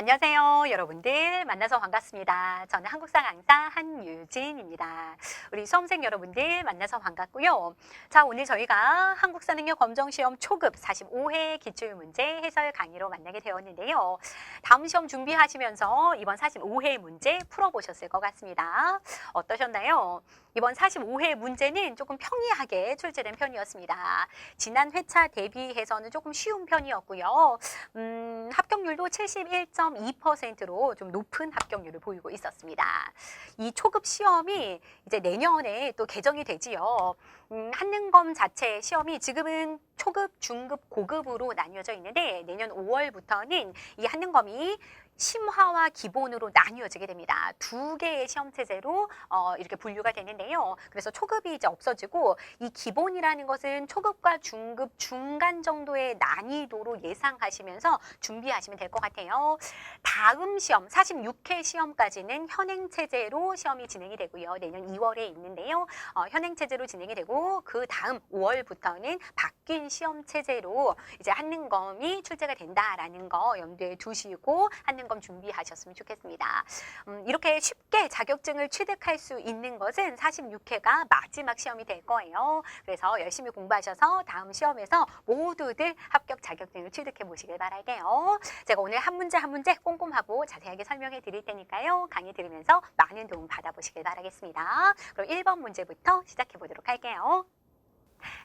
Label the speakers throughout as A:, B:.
A: 안녕하세요, 여러분들. 만나서 반갑습니다. 저는 한국사 강사 한유진입니다. 우리 수험생 여러분들 만나서 반갑고요. 자, 오늘 저희가 한국사 능력 검정시험 초급 45회 기출문제 해설 강의로 만나게 되었는데요. 다음 시험 준비하시면서 이번 45회 문제 풀어보셨을 것 같습니다. 어떠셨나요? 이번 45회 문제는 조금 평이하게 출제된 편이었습니다. 지난 회차 대비해서는 조금 쉬운 편이었고요. 합격률도 71.2%로 좀 높은 합격률을 보이고 있었습니다. 이 초급 시험이 이제 내년에 또 개정이 되지요. 한능검 자체 시험이 지금은 초급, 중급, 고급으로 나뉘어져 있는데 내년 5월부터는 이 한능검이 심화와 기본으로 나뉘어지게 됩니다. 두 개의 시험 체제로 이렇게 분류가 되는데요. 그래서 초급이 이제 없어지고 이 기본이라는 것은 초급과 중급 중간 정도의 난이도로 예상하시면서 준비하시면 될 것 같아요. 다음 시험 46회 시험까지는 현행 체제로 시험이 진행이 되고요. 내년 2월에 있는데요. 현행 체제로 진행이 되고 그 다음 5월부터는 바뀐 시험 체제로 이제 한능검이 출제가 된다라는 거 염두에 두시고 한능검 준비하셨으면 좋겠습니다. 이렇게 쉽게 자격증을 취득할 수 있는 것은 46회가 마지막 시험이 될 거예요. 그래서 열심히 공부하셔서 다음 시험에서 모두들 합격 자격증을 취득해 보시길 바랄게요. 제가 오늘 한 문제 한 문제 꼼꼼하고 자세하게 설명해 드릴 테니까요. 강의 들으면서 많은 도움 받아보시길 바라겠습니다. 그럼 1번 문제부터 시작해 보도록 할게요.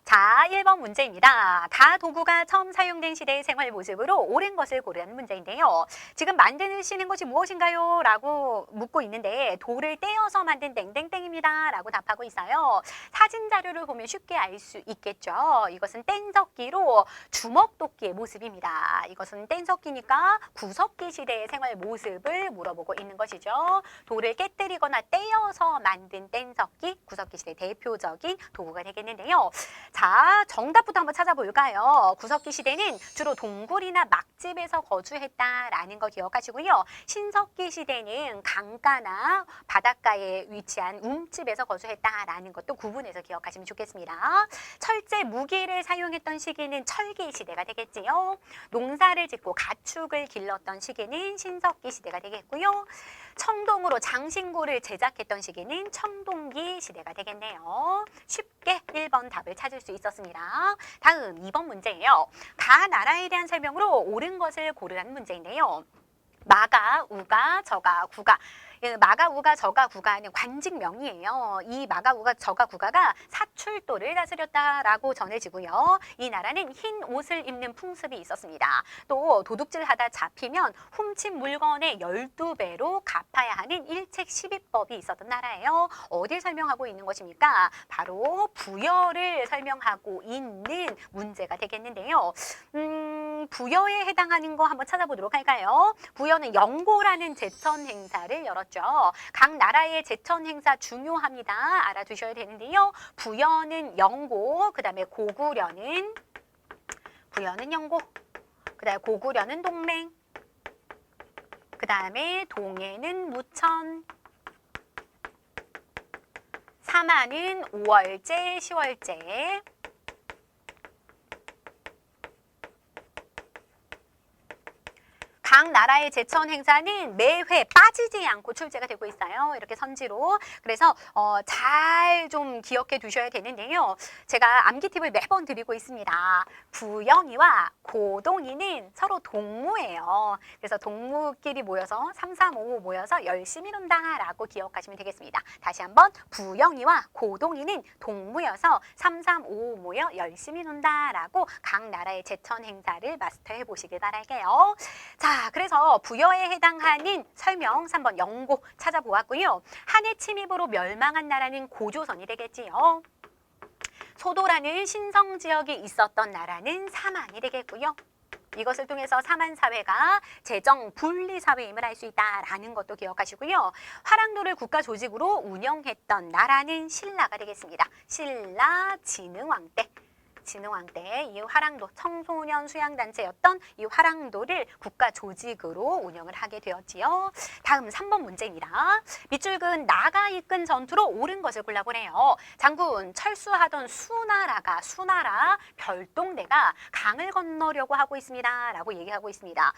A: 자, 1번 문제입니다. 다 도구가 처음 사용된 시대의 생활 모습으로 옳은 것을 고르라는 문제인데요. 지금 만드시는 것이 무엇인가요? 라고 묻고 있는데 돌을 떼어서 만든 땡땡땡입니다. 라고 답하고 있어요. 사진 자료를 보면 쉽게 알 수 있겠죠. 이것은 뗀석기로 주먹도끼의 모습입니다. 이것은 뗀석기니까 구석기 시대의 생활 모습을 물어보고 있는 것이죠. 돌을 깨뜨리거나 떼어서 만든 뗀석기, 구석기 시대의 대표적인 도구가 되겠는데요. 자, 정답부터 한번 찾아볼까요? 구석기 시대는 주로 동굴이나 막집에서 거주했다라는 거 기억하시고요. 신석기 시대는 강가나 바닷가에 위치한 움집에서 거주했다라는 것도 구분해서 기억하시면 좋겠습니다. 철제 무기를 사용했던 시기는 철기 시대가 되겠지요. 농사를 짓고 가축을 길렀던 시기는 신석기 시대가 되겠고요. 청동으로 장신구를 제작했던 시기는 청동기 시대가 되겠네요. 쉽게 1번 답을 찾을 수 있었습니다. 다음 2번 문제예요. 가 나라에 대한 설명으로 옳은 것을 고르라는 문제인데요. 마가, 우가, 저가, 구가. 마가, 우가, 저가, 구가는 관직명이에요. 이 마가, 우가, 저가, 구가가 사출도를 다스렸다라고 전해지고요. 이 나라는 흰 옷을 입는 풍습이 있었습니다. 또 도둑질하다 잡히면 훔친 물건의 12배로 갚아야 하는 일책 12법이 있었던 나라예요. 어딜 설명하고 있는 것입니까? 바로 부여를 설명하고 있는 문제가 되겠는데요. 부여에 해당하는 거 한번 찾아보도록 할까요? 부여는 영고라는 제천 행사를 열었죠. 각 나라의 제천 행사 중요합니다. 알아두셔야 되는데요. 부여는 영고, 그 다음에 고구려는 영고, 그 다음에 고구려는 동맹, 그 다음에 동해는 무천, 사마는 5월제, 10월제, 각 나라의 제천 행사는 매회 빠지지 않고 출제가 되고 있어요. 이렇게 선지로. 그래서 잘 좀 기억해 두셔야 되는데요. 제가 암기 팁을 매번 드리고 있습니다. 부영이와 고동이는 서로 동무예요. 그래서 동무끼리 모여서 3, 4, 5 모여서 열심히 논다라고 기억하시면 되겠습니다. 다시 한번 부영이와 고동이는 동무여서 3, 3, 5 모여 열심히 논다라고 각 나라의 제천 행사를 마스터해 보시길 바랄게요. 자, 그래서 부여에 해당하는 설명 3번 영고 찾아보았고요. 한해 침입으로 멸망한 나라는 고조선이 되겠지요. 소도라는 신성지역이 있었던 나라는 사만이 되겠고요. 이것을 통해서 사만사회가 재정 분리사회임을 알 수 있다라는 것도 기억하시고요. 화랑도를 국가 조직으로 운영했던 나라는 신라가 되겠습니다. 신라 진흥왕 때. 진흥왕 때 이 화랑도 청소년 수양단체였던 이 화랑도를 국가 조직으로 운영을 하게 되었지요. 다음 3번 문제입니다. 밑줄 근 나가 이끈 전투로 옳은 것을 골라보래요. 장군 철수하던 수나라 별동대가 강을 건너려고 하고 있습니다. 라고 얘기하고 있습니다.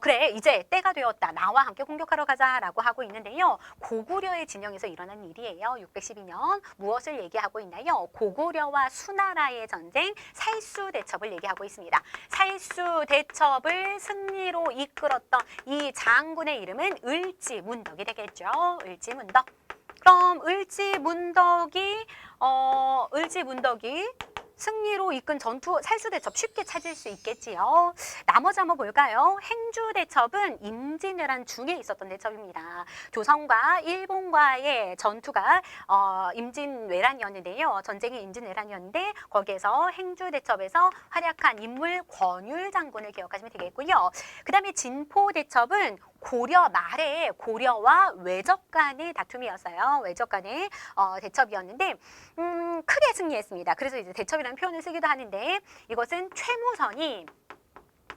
A: 그래 이제 때가 되었다. 나와 함께 공격하러 가자 라고 하고 있는데요. 고구려의 진영에서 일어난 일이에요. 612년 무엇을 얘기하고 있나요? 고구려와 수나라의 전쟁 살수대첩을 얘기하고 있습니다. 살수대첩을 승리로 이끌었던 이 장군의 이름은 을지문덕이 되겠죠. 을지문덕. 그럼 을지문덕이 승리로 이끈 전투 살수대첩 쉽게 찾을 수 있겠지요. 나머지 한번 볼까요? 행주대첩은 임진왜란 중에 있었던 대첩입니다. 조선과 일본과의 전투가 임진왜란이었는데요. 전쟁이 임진왜란이었는데 거기에서 행주대첩에서 활약한 인물 권율 장군을 기억하시면 되겠고요. 그 다음에 진포대첩은 고려 말에 고려와 외적 간의 다툼이었어요. 외적 간의 대첩이었는데 크게 승리했습니다. 그래서 이제 대첩이라는 표현을 쓰기도 하는데 이것은 최무선이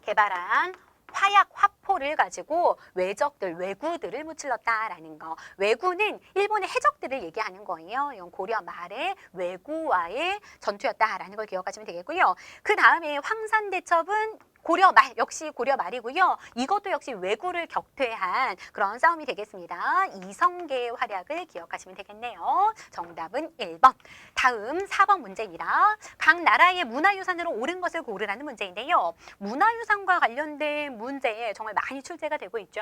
A: 개발한 화약 화포를 가지고 왜구들을 무찔렀다라는 거. 왜구는 일본의 해적들을 얘기하는 거예요. 이건 고려 말에 왜구와의 전투였다라는 걸 기억하시면 되겠고요. 그 다음에 황산대첩은 고려 말, 역시 고려 말이고요. 이것도 역시 왜구를 격퇴한 그런 싸움이 되겠습니다. 이성계의 활약을 기억하시면 되겠네요. 정답은 1번. 다음 4번 문제입니다. 각 나라의 문화유산으로 옳은 것을 고르라는 문제인데요. 문화유산과 관련된 문제에 정말 많이 출제가 되고 있죠.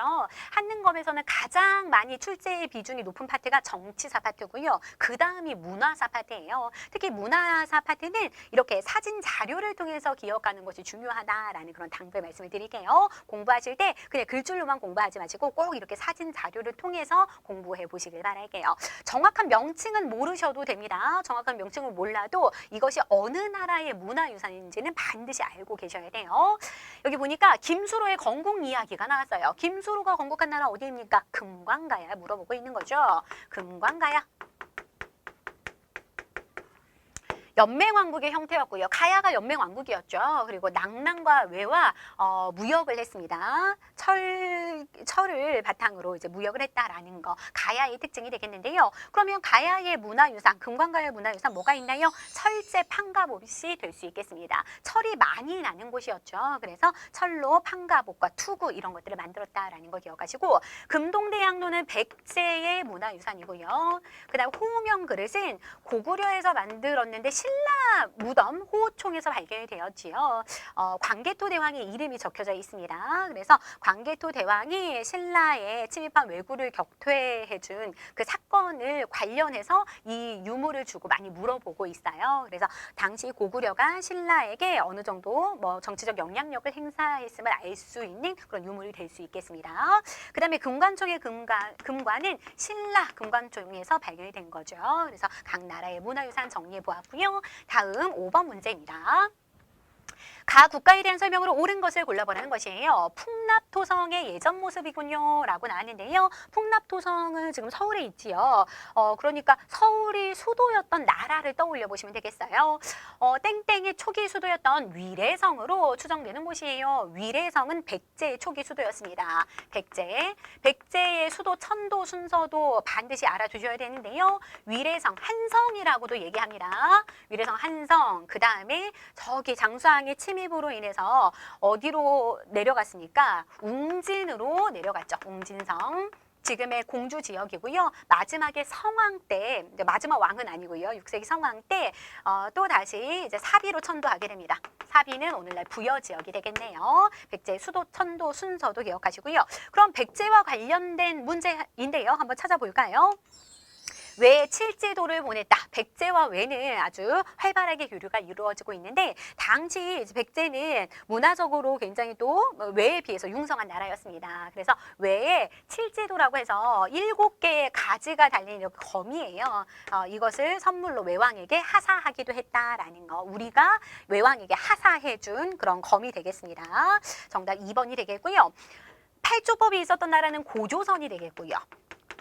A: 한능검에서는 가장 많이 출제의 비중이 높은 파트가 정치사 파트고요. 그 다음이 문화사 파트예요. 특히 문화사 파트는 이렇게 사진 자료를 통해서 기억하는 것이 중요하다라는 그런 당부의 말씀을 드릴게요. 공부하실 때 그냥 글줄로만 공부하지 마시고 꼭 이렇게 사진 자료를 통해서 공부해 보시길 바랄게요. 정확한 명칭은 모르셔도 됩니다. 정확한 명칭을 몰라도 이것이 어느 나라의 문화유산인지는 반드시 알고 계셔야 돼요. 여기 보니까 김수로의 건국 이야기가 나왔어요. 김수로가 건국한 나라 어디입니까? 금관가야 물어보고 있는 거죠. 금관가야. 연맹왕국의 형태였고요. 가야가 연맹왕국이었죠. 그리고 낙랑과 외와 무역을 했습니다. 철을 바탕으로 이제 무역을 했다라는 거. 가야의 특징이 되겠는데요. 그러면 가야의 문화유산, 금관가의 문화유산 뭐가 있나요? 철제 판가봇이 될 수 있겠습니다. 철이 많이 나는 곳이었죠. 그래서 철로 판가봇과 투구 이런 것들을 만들었다라는 거 기억하시고 금동대양로는 백제의 문화유산이고요. 그 다음 호명 그릇은 고구려에서 만들었는데 신라 무덤 호총에서 발견이 되었지요. 광개토 대왕의 이름이 적혀져 있습니다. 그래서 광개토 대왕이 신라에 침입한 왜구를 격퇴해준 그 사건을 관련해서 이 유물을 주고 많이 물어보고 있어요. 그래서 당시 고구려가 신라에게 어느 정도 뭐 정치적 영향력을 행사했음을 알 수 있는 그런 유물이 될 수 있겠습니다. 그 다음에 금관총의 금관은 신라 금관총에서 발견이 된 거죠. 그래서 각 나라의 문화유산 정리해 보았고요. 다음 5번 문제입니다. 가 국가에 대한 설명으로 옳은 것을 골라보라는 것이에요. 풍납토성의 예전 모습이군요 라고 나왔는데요. 풍납토성은 지금 서울에 있지요. 그러니까 서울이 수도였던 나라를 떠올려 보시면 되겠어요. 땡땡의 초기 수도였던 위례성으로 추정되는 곳이에요. 위례성은 백제의 초기 수도였습니다. 백제의 수도 천도 순서도 반드시 알아두셔야 되는데요. 위례성 한성이라고도 얘기합니다. 위례성 한성. 그 다음에 저기 장수왕의 침입으로 인해서 어디로 내려갔습니까? 웅진으로 내려갔죠. 웅진성. 지금의 공주 지역이고요. 마지막에 성왕 때, 마지막 왕은 아니고요. 6세기 성왕 때 또 다시 이제 사비로 천도하게 됩니다. 사비는 오늘날 부여 지역이 되겠네요. 백제 수도 천도 순서도 기억하시고요. 그럼 백제와 관련된 문제인데요. 한번 찾아볼까요? 외 칠지도를 보냈다. 백제와 외는 아주 활발하게 교류가 이루어지고 있는데 당시 백제는 문화적으로 굉장히 또 외에 비해서 융성한 나라였습니다. 그래서 외에 칠지도라고 해서 7개의 가지가 달린 검이에요. 이것을 선물로 외왕에게 하사하기도 했다라는 거. 우리가 외왕에게 하사해준 그런 검이 되겠습니다. 정답 2번이 되겠고요. 팔조법이 있었던 나라는 고조선이 되겠고요.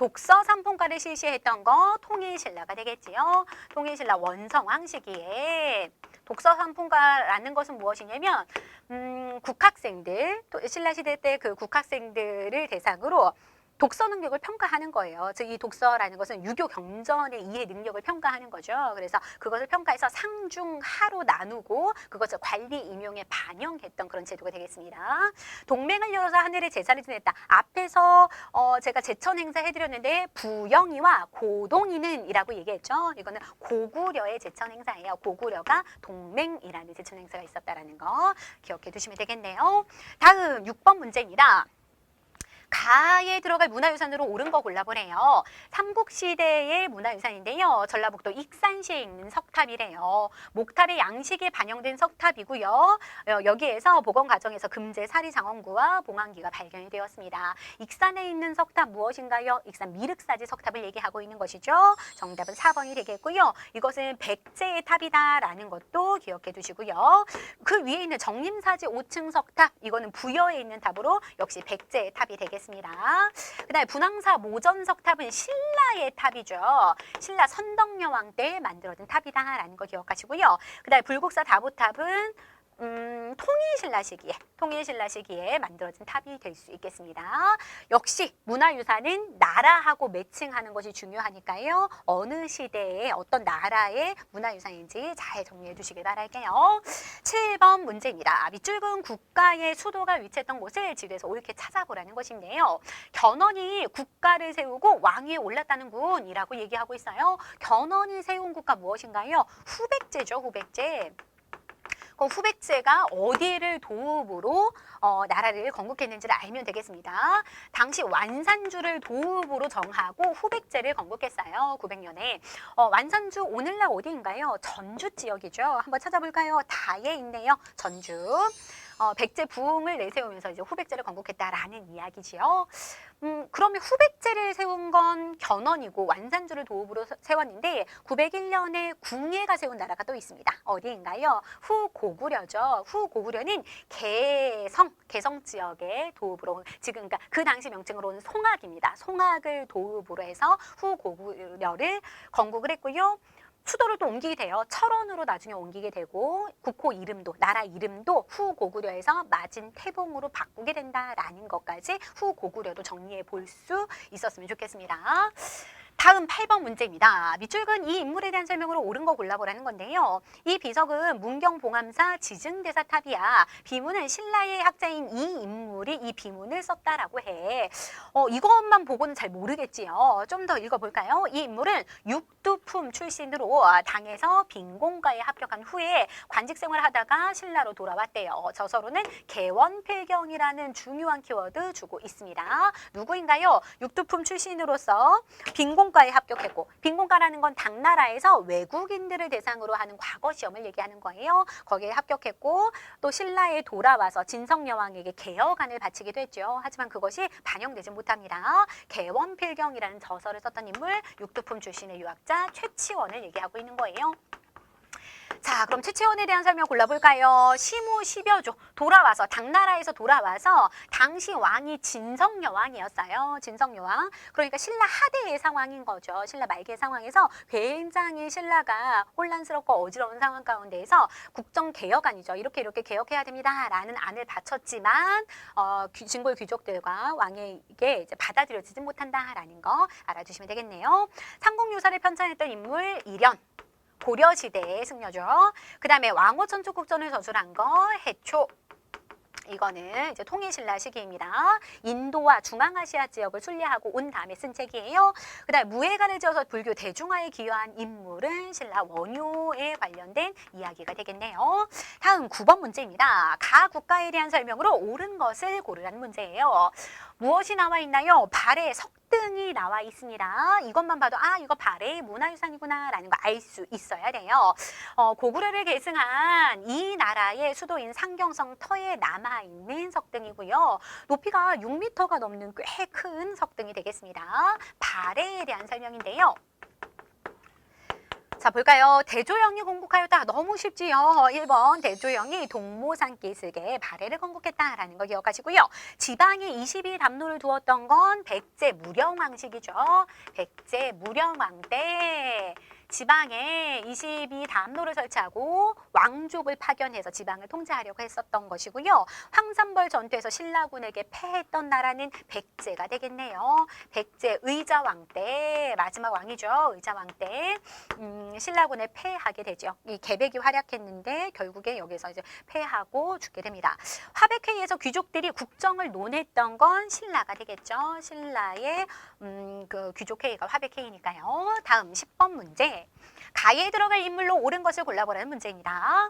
A: 독서 삼풍가를 실시했던 거 통일신라가 되겠지요. 통일신라 원성왕 시기에 독서 삼풍가라는 것은 무엇이냐면 국학생들, 또 신라시대 때 그 국학생들을 대상으로 독서 능력을 평가하는 거예요. 즉 이 독서라는 것은 유교 경전의 이해 능력을 평가하는 거죠. 그래서 그것을 평가해서 상중하로 나누고 그것을 관리 임용에 반영했던 그런 제도가 되겠습니다. 동맹을 열어서 하늘에 제사를 지냈다. 앞에서 제가 제천 행사 해드렸는데 부영이와 고동이는 이라고 얘기했죠. 이거는 고구려의 제천 행사예요. 고구려가 동맹이라는 제천 행사가 있었다라는 거 기억해 두시면 되겠네요. 다음 6번 문제입니다. 가에 들어갈 문화유산으로 옳은 거 골라보래요. 삼국시대의 문화유산인데요. 전라북도 익산시에 있는 석탑이래요. 목탑의 양식에 반영된 석탑이고요. 여기에서 복원 과정에서 금제 사리장원구와 봉황기가 발견이 되었습니다. 익산에 있는 석탑 무엇인가요? 익산 미륵사지 석탑을 얘기하고 있는 것이죠. 정답은 4번이 되겠고요. 이것은 백제의 탑이다라는 것도 기억해 두시고요. 그 위에 있는 정림사지 5층 석탑, 이거는 부여에 있는 탑으로 역시 백제의 탑이 되겠습니다. 그다음에 분황사 모전석탑은 신라의 탑이죠. 신라 선덕여왕 때 만들어진 탑이다라는 거 기억하시고요. 그다음에 불국사 다보탑은 통일신라 시기에 만들어진 탑이 될 수 있겠습니다. 역시 문화유산은 나라하고 매칭하는 것이 중요하니까요. 어느 시대에 어떤 나라의 문화유산인지 잘 정리해 주시길 바랄게요. 7번 문제입니다. 밑줄근 국가의 수도가 위치했던 곳을 지도에서 옳게 찾아보라는 것인데요. 견훤이 국가를 세우고 왕위에 올랐다는 군이라고 얘기하고 있어요. 견훤이 세운 국가 무엇인가요? 후백제죠. 후백제. 후백제가 어디를 도읍으로 나라를 건국했는지를 알면 되겠습니다. 당시 완산주를 도읍으로 정하고 후백제를 건국했어요. 900년에. 완산주 오늘날 어디인가요? 전주 지역이죠. 한번 찾아볼까요? 다에 있네요. 전주. 백제 부흥을 내세우면서 이제 후백제를 건국했다라는 이야기지요. 그러면 후백제를 세운 건 견훤이고 완산주를 도읍으로 세웠는데 901년에 궁예가 세운 나라가 또 있습니다. 어디인가요? 후고구려죠. 후고구려는 개성 지역의 도읍으로, 지금 그러니까 그 당시 명칭으로는 송악입니다. 송악을 도읍으로 해서 후고구려를 건국을 했고요. 수도를 또 옮기게 돼요. 철원으로 나중에 옮기게 되고 국호 이름도, 나라 이름도 후고구려에서 마진태봉으로 바꾸게 된다라는 것까지 후고구려도 정리해 볼 수 있었으면 좋겠습니다. 다음 8번 문제입니다. 밑줄근 이 인물에 대한 설명으로 옳은 거 골라보라는 건데요. 이 비석은 문경봉암사 지증대사탑이야. 비문은 신라의 학자인 이 인물이 이 비문을 썼다라고 해. 이것만 보고는 잘 모르겠지요. 좀 더 읽어볼까요? 이 인물은 육두품 출신으로 당에서 빈공과에 합격한 후에 관직 생활을 하다가 신라로 돌아왔대요. 저서로는 개원필경이라는 중요한 키워드 주고 있습니다. 누구인가요? 육두품 출신으로서 빈공과에 합격했고, 빈공과라는 건 당나라에서 외국인들을 대상으로 하는 과거 시험을 얘기하는 거예요. 거기에 합격했고 또 신라에 돌아와서 진성여왕에게 개혁안을 바치기도 했죠. 하지만 그것이 반영되지 못합니다. 개원필경이라는 저서를 썼던 인물, 육두품 출신의 유학자 최치원을 얘기하고 있는 거예요. 자, 그럼 최치원에 대한 설명 골라볼까요? 시무 10여조 돌아와서, 당나라에서 돌아와서 당시 왕이 진성여왕이었어요. 진성여왕. 그러니까 신라 하대의 상황인 거죠. 신라 말기의 상황에서 굉장히 신라가 혼란스럽고 어지러운 상황 가운데에서 국정개혁안이죠. 이렇게 개혁해야 됩니다 라는 안을 바쳤지만 진골 귀족들과 왕에게 이제 받아들여지지 못한다라는 거 알아주시면 되겠네요. 삼국유사를 편찬했던 인물 이련. 고려시대의 승려죠. 그 다음에 왕호천초국전을 저술한 거 해초. 이거는 이제 통일신라 시기입니다. 인도와 중앙아시아 지역을 순례하고 온 다음에 쓴 책이에요. 그 다음에 무예가를 지어서 불교 대중화에 기여한 인물은 신라 원효에 관련된 이야기가 되겠네요. 다음 9번 문제입니다. 가 국가에 대한 설명으로 옳은 것을 고르라는 문제예요. 무엇이 나와 있나요? 발에 석등이 나와 있습니다. 이것만 봐도 이거 발의 문화유산이구나 라는 거 알 수 있어야 돼요. 고구려를 계승한 이 나라의 수도인 상경성 터에 남아있는 석등이고요. 높이가 6m가 넘는 꽤 큰 석등이 되겠습니다. 발해에 대한 설명인데요. 자, 볼까요? 대조영이 건국하였다. 너무 쉽지요. 1번 대조영이 동모산길 쓰게 발해를 건국했다라는 거 기억하시고요. 지방에 22담로를 두었던 건 백제 무령왕시기죠. 백제 무령왕 때 지방에 22담로를 설치하고 왕족을 파견해서 지방을 통제하려고 했었던 것이고요. 황산벌 전투에서 신라군에게 패했던 나라는 백제가 되겠네요. 백제 의자왕 때, 마지막 왕이죠. 의자왕 때 신라군에 패하게 되죠. 이 계백이 활약했는데 결국에 여기서 이제 패하고 죽게 됩니다. 화백회의에서 귀족들이 국정을 논했던 건 신라가 되겠죠. 신라의 그 귀족회의가 화백회의니까요. 다음 10번 문제. 가에 들어갈 인물로 옳은 것을 골라보라는 문제입니다.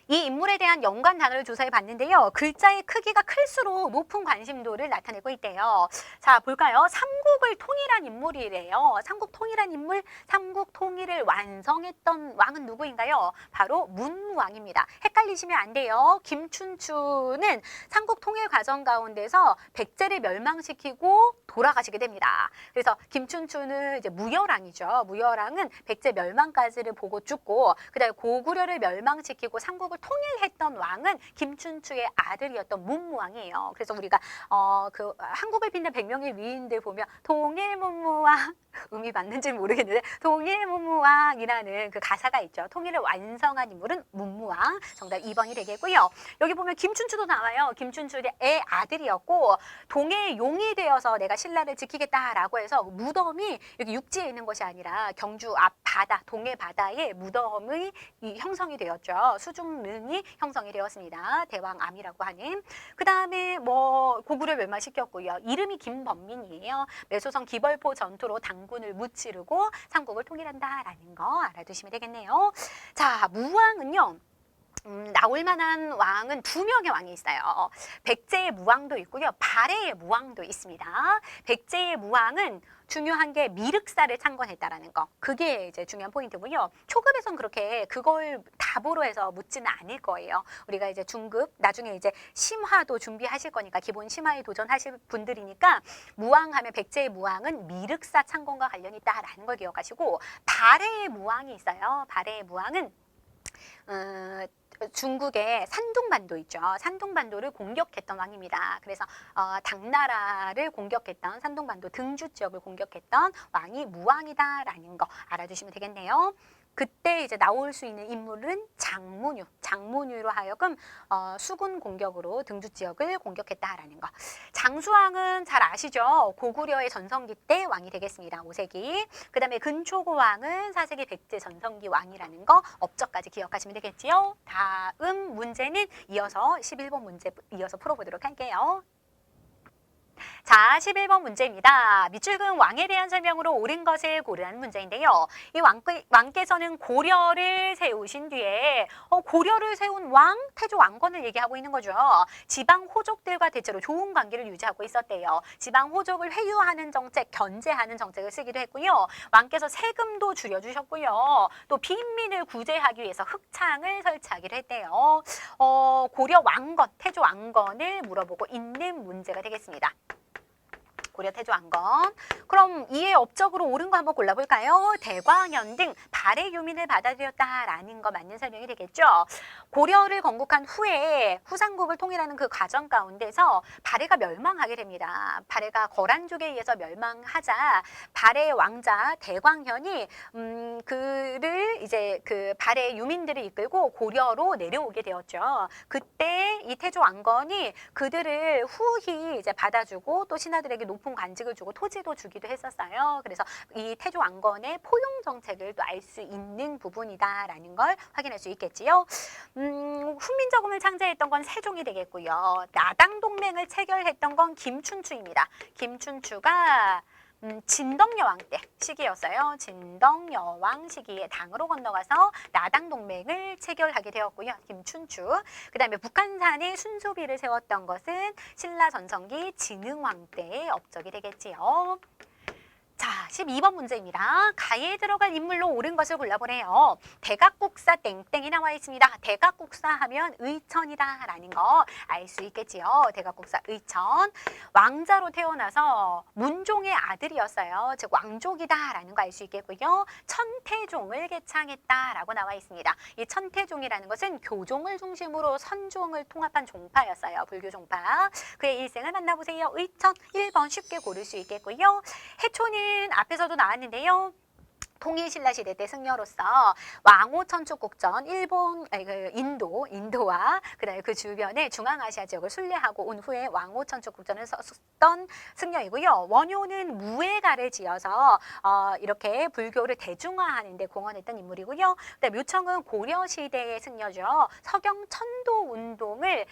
A: 이 인물에 대한 연관 단어를 조사해 봤는데요. 글자의 크기가 클수록 높은 관심도를 나타내고 있대요. 자, 볼까요? 삼국을 통일한 인물이래요. 삼국 통일한 인물, 삼국 통일을 완성했던 왕은 누구인가요? 바로 문무왕입니다. 헷갈리시면 안 돼요. 김춘추는 삼국 통일 과정 가운데서 백제를 멸망시키고 돌아가시게 됩니다. 그래서 김춘추는 이제 무열왕이죠. 무열왕은 백제 멸망까지를 보고 죽고, 그다음에 고구려를 멸망시키고 삼국을 통일했던 왕은 김춘추의 아들이었던 문무왕이에요. 그래서 우리가 그 한국을 빛낸 100명의 위인들 보면 통일문무왕 음이 맞는지 모르겠는데 통일문무왕이라는 그 가사가 있죠. 통일을 완성한 인물은 문무왕. 정답 2번이 되겠고요. 여기 보면 김춘추도 나와요. 김춘추의 아들이었고 동해의 용이 되어서 내가 신라를 지키겠다라고 해서 무덤이 여기 육지에 있는 것이 아니라 경주 앞 바다, 동해 바다에 무덤이 형성이 되었죠. 수중릉이 형성이 되었습니다. 대왕암이라고 하는. 그 다음에 뭐 고구려 멸망시켰고요. 이름이 김범민이에요. 매소성 기벌포 전투로 당군을 무찌르고 삼국을 통일한다라는 거 알아두시면 되겠네요. 자, 무왕은요. 나올 만한 왕은 2명의 왕이 있어요. 백제의 무왕도 있고요. 발해의 무왕도 있습니다. 백제의 무왕은 중요한 게 미륵사를 창건했다라는 거. 그게 이제 중요한 포인트고요. 초급에선 그렇게 그걸 답으로 해서 묻지는 않을 거예요. 우리가 이제 중급, 나중에 이제 심화도 준비하실 거니까 기본 심화에 도전하실 분들이니까 무왕하면 백제의 무왕은 미륵사 창건과 관련이 있다라는 걸 기억하시고 발해의 무왕이 있어요. 발해의 무왕은 중국의 산둥반도 있죠. 산둥반도를 공격했던 왕입니다. 그래서 당나라를 공격했던 산둥반도 등주 지역을 공격했던 왕이 무왕이다라는 거 알아두시면 되겠네요. 그때 이제 나올 수 있는 인물은 장문유. 장문유로 하여금 수군 공격으로 등주 지역을 공격했다라는 거. 장수왕은 잘 아시죠? 고구려의 전성기 때 왕이 되겠습니다. 5세기. 그 다음에 근초고 왕은 4세기 백제 전성기 왕이라는 거 업적까지 기억하시면 되겠지요. 다음 문제는 이어서 11번 문제 이어서 풀어보도록 할게요. 자, 11번 문제입니다. 밑줄 그은 왕에 대한 설명으로 옳은 것을 고르라는 문제인데요. 이 왕께서는 고려를 세우신 뒤에 고려를 세운 왕, 태조 왕건을 얘기하고 있는 거죠. 지방 호족들과 대체로 좋은 관계를 유지하고 있었대요. 지방 호족을 회유하는 정책, 견제하는 정책을 쓰기도 했고요. 왕께서 세금도 줄여주셨고요. 또 빈민을 구제하기 위해서 흑창을 설치하기도 했대요. 고려 왕건, 태조 왕건을 물어보고 있는 문제가 되겠습니다. 고려 태조 왕건. 그럼 이에 업적으로 옳은 거 한번 골라볼까요? 대광현 등 발해 유민을 받아들였다라는 거 맞는 설명이 되겠죠. 고려를 건국한 후에 후삼국을 통일하는 그 과정 가운데서 발해가 멸망하게 됩니다. 발해가 거란족에 의해서 멸망하자 발해 왕자 대광현이 그를 이제 그 발해 유민들을 이끌고 고려로 내려오게 되었죠. 그때 이 태조 왕건이 그들을 후히 이제 받아주고 또 신하들에게 높은 관직을 주고 토지도 주기도 했었어요. 그래서 이 태조 왕건의 포용 정책을 또 알 수 있는 부분이다라는 걸 확인할 수 있겠지요. 훈민정음을 창제했던 건 세종이 되겠고요. 나당 동맹을 체결했던 건 김춘추입니다. 김춘추가 진덕여왕 때 시기였어요. 진덕여왕 시기에 당으로 건너가서 나당 동맹을 체결하게 되었고요. 김춘추. 그 다음에 북한산에 순소비를 세웠던 것은 신라 전성기 진흥왕 때의 업적이 되겠지요. 자, 12번 문제입니다. 가에 들어갈 인물로 옳은 것을 골라보래요. 대각국사 땡땡이 나와 있습니다. 대각국사 하면 의천이다라는 거 알 수 있겠지요. 대각국사 의천. 왕자로 태어나서 문종의 아들이었어요. 즉 왕족이다라는 거 알 수 있겠고요. 천태종을 개창했다라고 나와 있습니다. 이 천태종이라는 것은 교종을 중심으로 선종을 통합한 종파였어요. 불교 종파. 그의 일생을 만나보세요. 의천 1번 쉽게 고를 수 있겠고요. 해초는 앞에서도 나왔는데요. 통일신라 시대 때 승려로서 왕호 천축국전 인도와 그다음에 그 주변의 중앙아시아 지역을 순례하고 온 후에 왕호 천축국전을 썼던 승려이고요. 원효는 무예가를 지어서 이렇게 불교를 대중화하는 데 공헌했던 인물이고요. 그다음에 묘청은 고려 시대의 승려죠. 서경 천도 운동을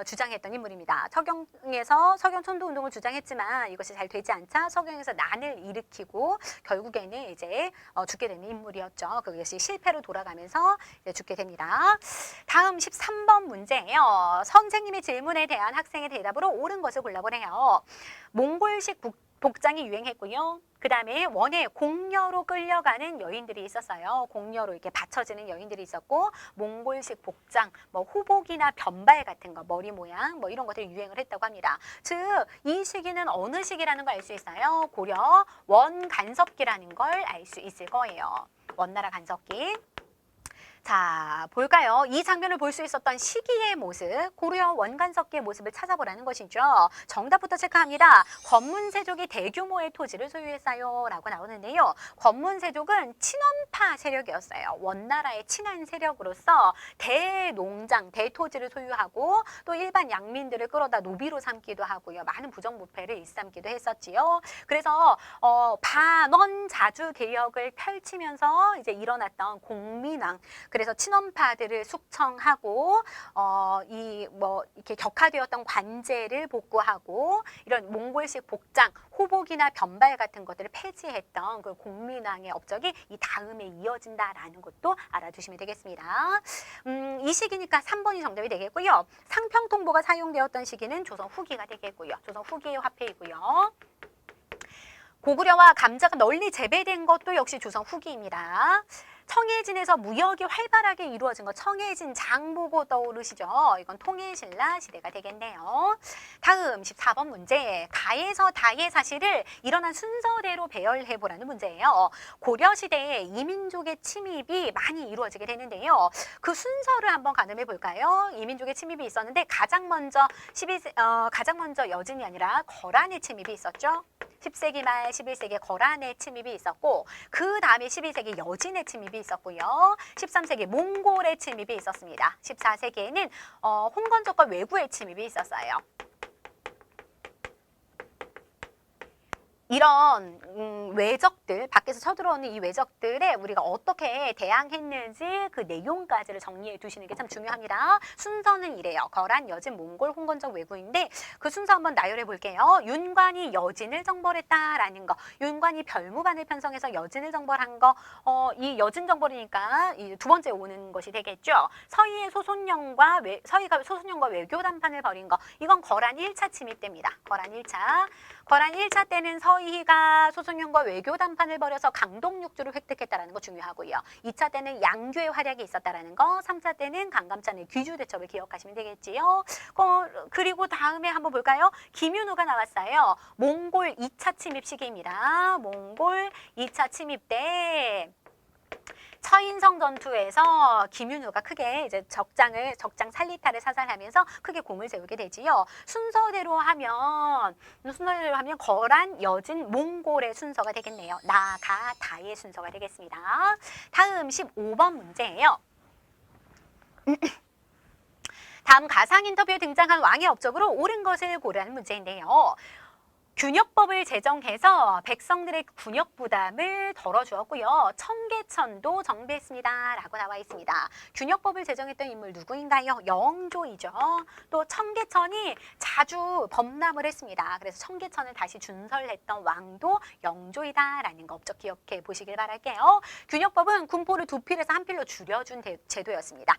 A: 주장했던 인물입니다. 서경에서 서경 천도 운동을 주장했지만 이것이 잘 되지 않자 서경에서 난을 일으키고 결국에는 이제 죽게 되는 인물이었죠. 그것이 실패로 돌아가면서 이제 죽게 됩니다. 다음 13번 문제예요. 선생님의 질문에 대한 학생의 대답으로 옳은 것을 골라보래요. 몽골식 복장이 유행했고요. 그 다음에 원에 공녀로 끌려가는 여인들이 있었어요. 공녀로 이렇게 받쳐지는 여인들이 있었고, 몽골식 복장, 뭐 호복이나 변발 같은 거, 머리 모양, 뭐 이런 것들이 유행을 했다고 합니다. 즉, 이 시기는 어느 시기라는 걸 알 수 있어요. 고려 원간섭기라는 걸 알 수 있을 거예요. 원나라 간섭기. 자, 볼까요? 이 장면을 볼 수 있었던 시기의 모습, 고려 원간섭기의 모습을 찾아보라는 것이죠. 정답부터 체크합니다. 권문세족이 대규모의 토지를 소유했어요 라고 나오는데요. 권문세족은 친원파 세력이었어요. 원나라의 친한 세력으로서 대농장, 대토지를 소유하고 또 일반 양민들을 끌어다 노비로 삼기도 하고요. 많은 부정부패를 일삼기도 했었지요. 그래서 반원자주 개혁을 펼치면서 이제 일어났던 공민왕, 그래서 친원파들을 숙청하고 이렇게 격화되었던 관제를 복구하고 이런 몽골식 복장, 호복이나 변발 같은 것들을 폐지했던 그 공민왕의 업적이 이 다음에 이어진다라는 것도 알아두시면 되겠습니다. 이 시기니까 3번이 정답이 되겠고요. 상평통보가 사용되었던 시기는 조선 후기가 되겠고요. 조선 후기의 화폐이고요. 고구려와 감자가 널리 재배된 것도 역시 조선 후기입니다. 청해진에서 무역이 활발하게 이루어진 것, 청해진 장 보고 떠오르시죠? 이건 통일신라 시대가 되겠네요. 다음 14번 문제, 가에서 다의 사실을 일어난 순서대로 배열해보라는 문제예요. 고려시대에 이민족의 침입이 많이 이루어지게 되는데요. 그 순서를 한번 가늠해 볼까요? 이민족의 침입이 있었는데 가장 먼저 여진이 아니라 거란의 침입이 있었죠. 10세기 말 11세기 거란의 침입이 있었고, 그 다음에 12세기 여진의 침입이 있었고요. 13세기 몽골의 침입이 있었습니다. 14세기에는 홍건적과 왜구의 침입이 있었어요. 이런 외적들, 밖에서 쳐들어오는 이 외적들에 우리가 어떻게 대항했는지 그 내용까지를 정리해 두시는 게 참 중요합니다. 순서는 이래요. 거란, 여진, 몽골, 홍건적, 왜구인데 그 순서 한번 나열해 볼게요. 윤관이 여진을 정벌했다라는 거, 윤관이 별무반을 편성해서 여진을 정벌한 거, 이 여진 정벌이니까 이 두 번째 오는 것이 되겠죠. 서희가 소손영과 외교 담판을 벌인 거, 이건 거란 1차 침입 때입니다. 거란 1차. 거란 1차 때는 서희가 소송령과 외교 담판을 벌여서 강동 육주를 획득했다는 거 중요하고요. 2차 때는 양교의 활약이 있었다는 거, 3차 때는 강감찬의 귀주 대첩을 기억하시면 되겠지요. 그리고 다음에 한번 볼까요? 김윤우가 나왔어요. 몽골 2차 침입 시기입니다. 몽골 2차 침입 때 처인성 전투에서 김윤우가 크게 이제 적장 살리타를 사살하면서 크게 공을 세우게 되지요. 순서대로 하면 거란, 여진, 몽골의 순서가 되겠네요. 나, 가, 다의 순서가 되겠습니다. 다음 15번 문제예요. 다음 가상 인터뷰에 등장한 왕의 업적으로 옳은 것을 고르라는 문제인데요. 균역법을 제정해서 백성들의 군역 부담을 덜어주었고요. 청계 청계천도 정비했습니다. 라고 나와 있습니다. 균역법을 제정했던 인물 누구인가요? 영조이죠. 또 청계천이 자주 범람을 했습니다. 그래서 청계천을 다시 준설했던 왕도 영조이다라는 거 업적 기억해 보시길 바랄게요. 균역법은 군포를 두 필에서 한 필로 줄여준 제도였습니다.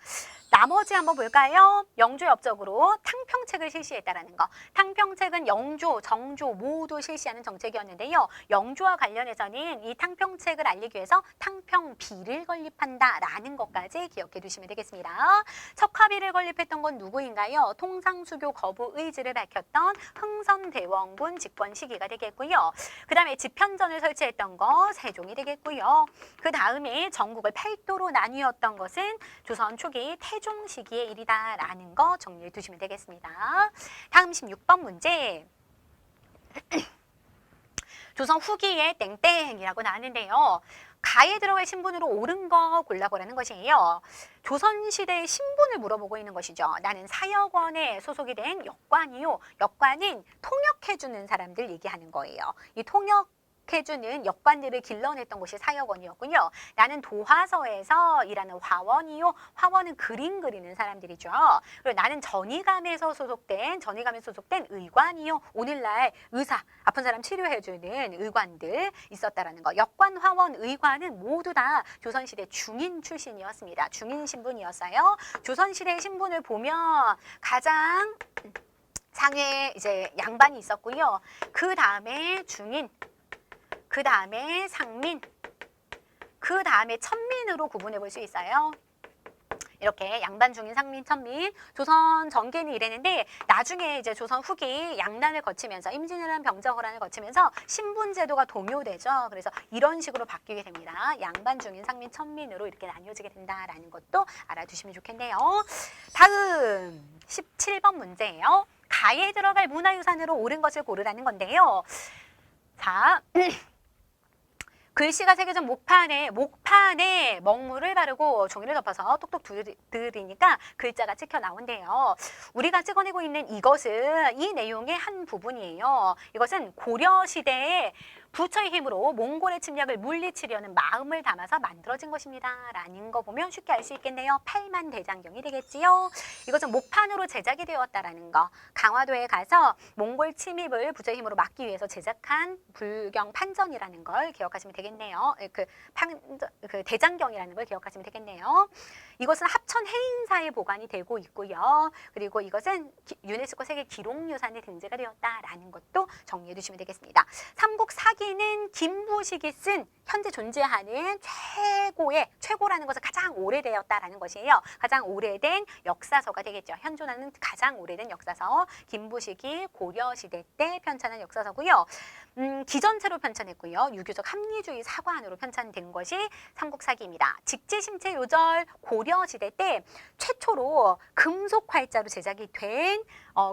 A: 나머지 한번 볼까요? 영조의 업적으로 탕평책을 실시했다라는 거. 탕평책은 영조, 정조 모두 실시하는 정책이었는데요. 영조와 관련해서는 이 탕평책을 알리기 위해서 탕평비를 건립한다라는 것까지 기억해 두시면 되겠습니다. 척화비를 건립했던 건 누구인가요? 통상수교 거부 의지를 밝혔던 흥선대원군 집권 시기가 되겠고요. 그 다음에 집현전을 설치했던 거 세종이 되겠고요. 그 다음에 전국을 8도로 나뉘었던 것은 조선 초기 태종 시기의 일이다라는 거 정리해 두시면 되겠습니다. 다음 16번 문제. 조선 후기에 땡땡이라고 나왔는데요. 가에 들어갈 신분으로 옳은 거 골라보라는 것이에요. 조선시대의 신분을 물어보고 있는 것이죠. 나는 사역원에 소속이 된 역관이요. 역관은 통역해주는 사람들 얘기하는 거예요. 이 통역해주는 역관들을 길러냈던 곳이 사역원이었군요. 나는 도화서에서 일하는 화원이요. 화원은 그림 그리는 사람들이죠. 그리고 나는 전의감에 소속된 의관이요. 오늘날 의사, 아픈 사람 치료해주는 의관들 있었다라는 거. 역관, 화원, 의관은 모두 다 조선시대 중인 출신이었습니다. 중인 신분이었어요. 조선시대 신분을 보면 가장 상에 이제 양반이 있었고요. 그 다음에 중인, 그 다음에 상민, 그 다음에 천민으로 구분해 볼 수 있어요. 이렇게 양반, 중인, 상민, 천민, 조선 전개는 이랬는데 나중에 이제 조선 후기 양난을 거치면서 임진왜란 병자호란을 거치면서 신분제도가 동요되죠. 그래서 이런 식으로 바뀌게 됩니다. 양반, 중인, 상민, 천민으로 이렇게 나뉘어지게 된다라는 것도 알아두시면 좋겠네요. 다음 17번 문제예요. 가에 들어갈 문화유산으로 옳은 것을 고르라는 건데요. 자. 글씨가 새겨진 목판에 먹물을 바르고 종이를 덮어서 똑똑 두드리니까 글자가 찍혀 나온대요. 우리가 찍어내고 있는 이것은 이 내용의 한 부분이에요. 이것은 고려시대에 부처의 힘으로 몽골의 침략을 물리치려는 마음을 담아서 만들어진 것입니다. 라는 거 보면 쉽게 알 수 있겠네요. 팔만대장경이 되겠지요. 이것은 목판으로 제작이 되었다라는 거. 강화도에 가서 몽골 침입을 부처의 힘으로 막기 위해서 제작한 불경 판전이라는 걸 기억하시면 되겠네요. 그 대장경이라는 걸 기억하시면 되겠네요. 이것은 합천 해인사에 보관이 되고 있고요. 그리고 이것은 유네스코 세계 기록유산에 등재가 되었다라는 것도 정리해 두시면 되겠습니다. 삼국 사기는 김부식이 쓴 현재 존재하는 최고라는 것은 가장 오래되었다라는 것이에요. 가장 오래된 역사서가 되겠죠. 현존하는 가장 오래된 역사서 김부식이 고려시대 때 편찬한 역사서고요. 기전체로 편찬했고요. 유교적 합리주의 사관으로 편찬된 것이 삼국사기입니다. 직지심체 요절 고려시대 때 최초로 금속 활자로 제작이 된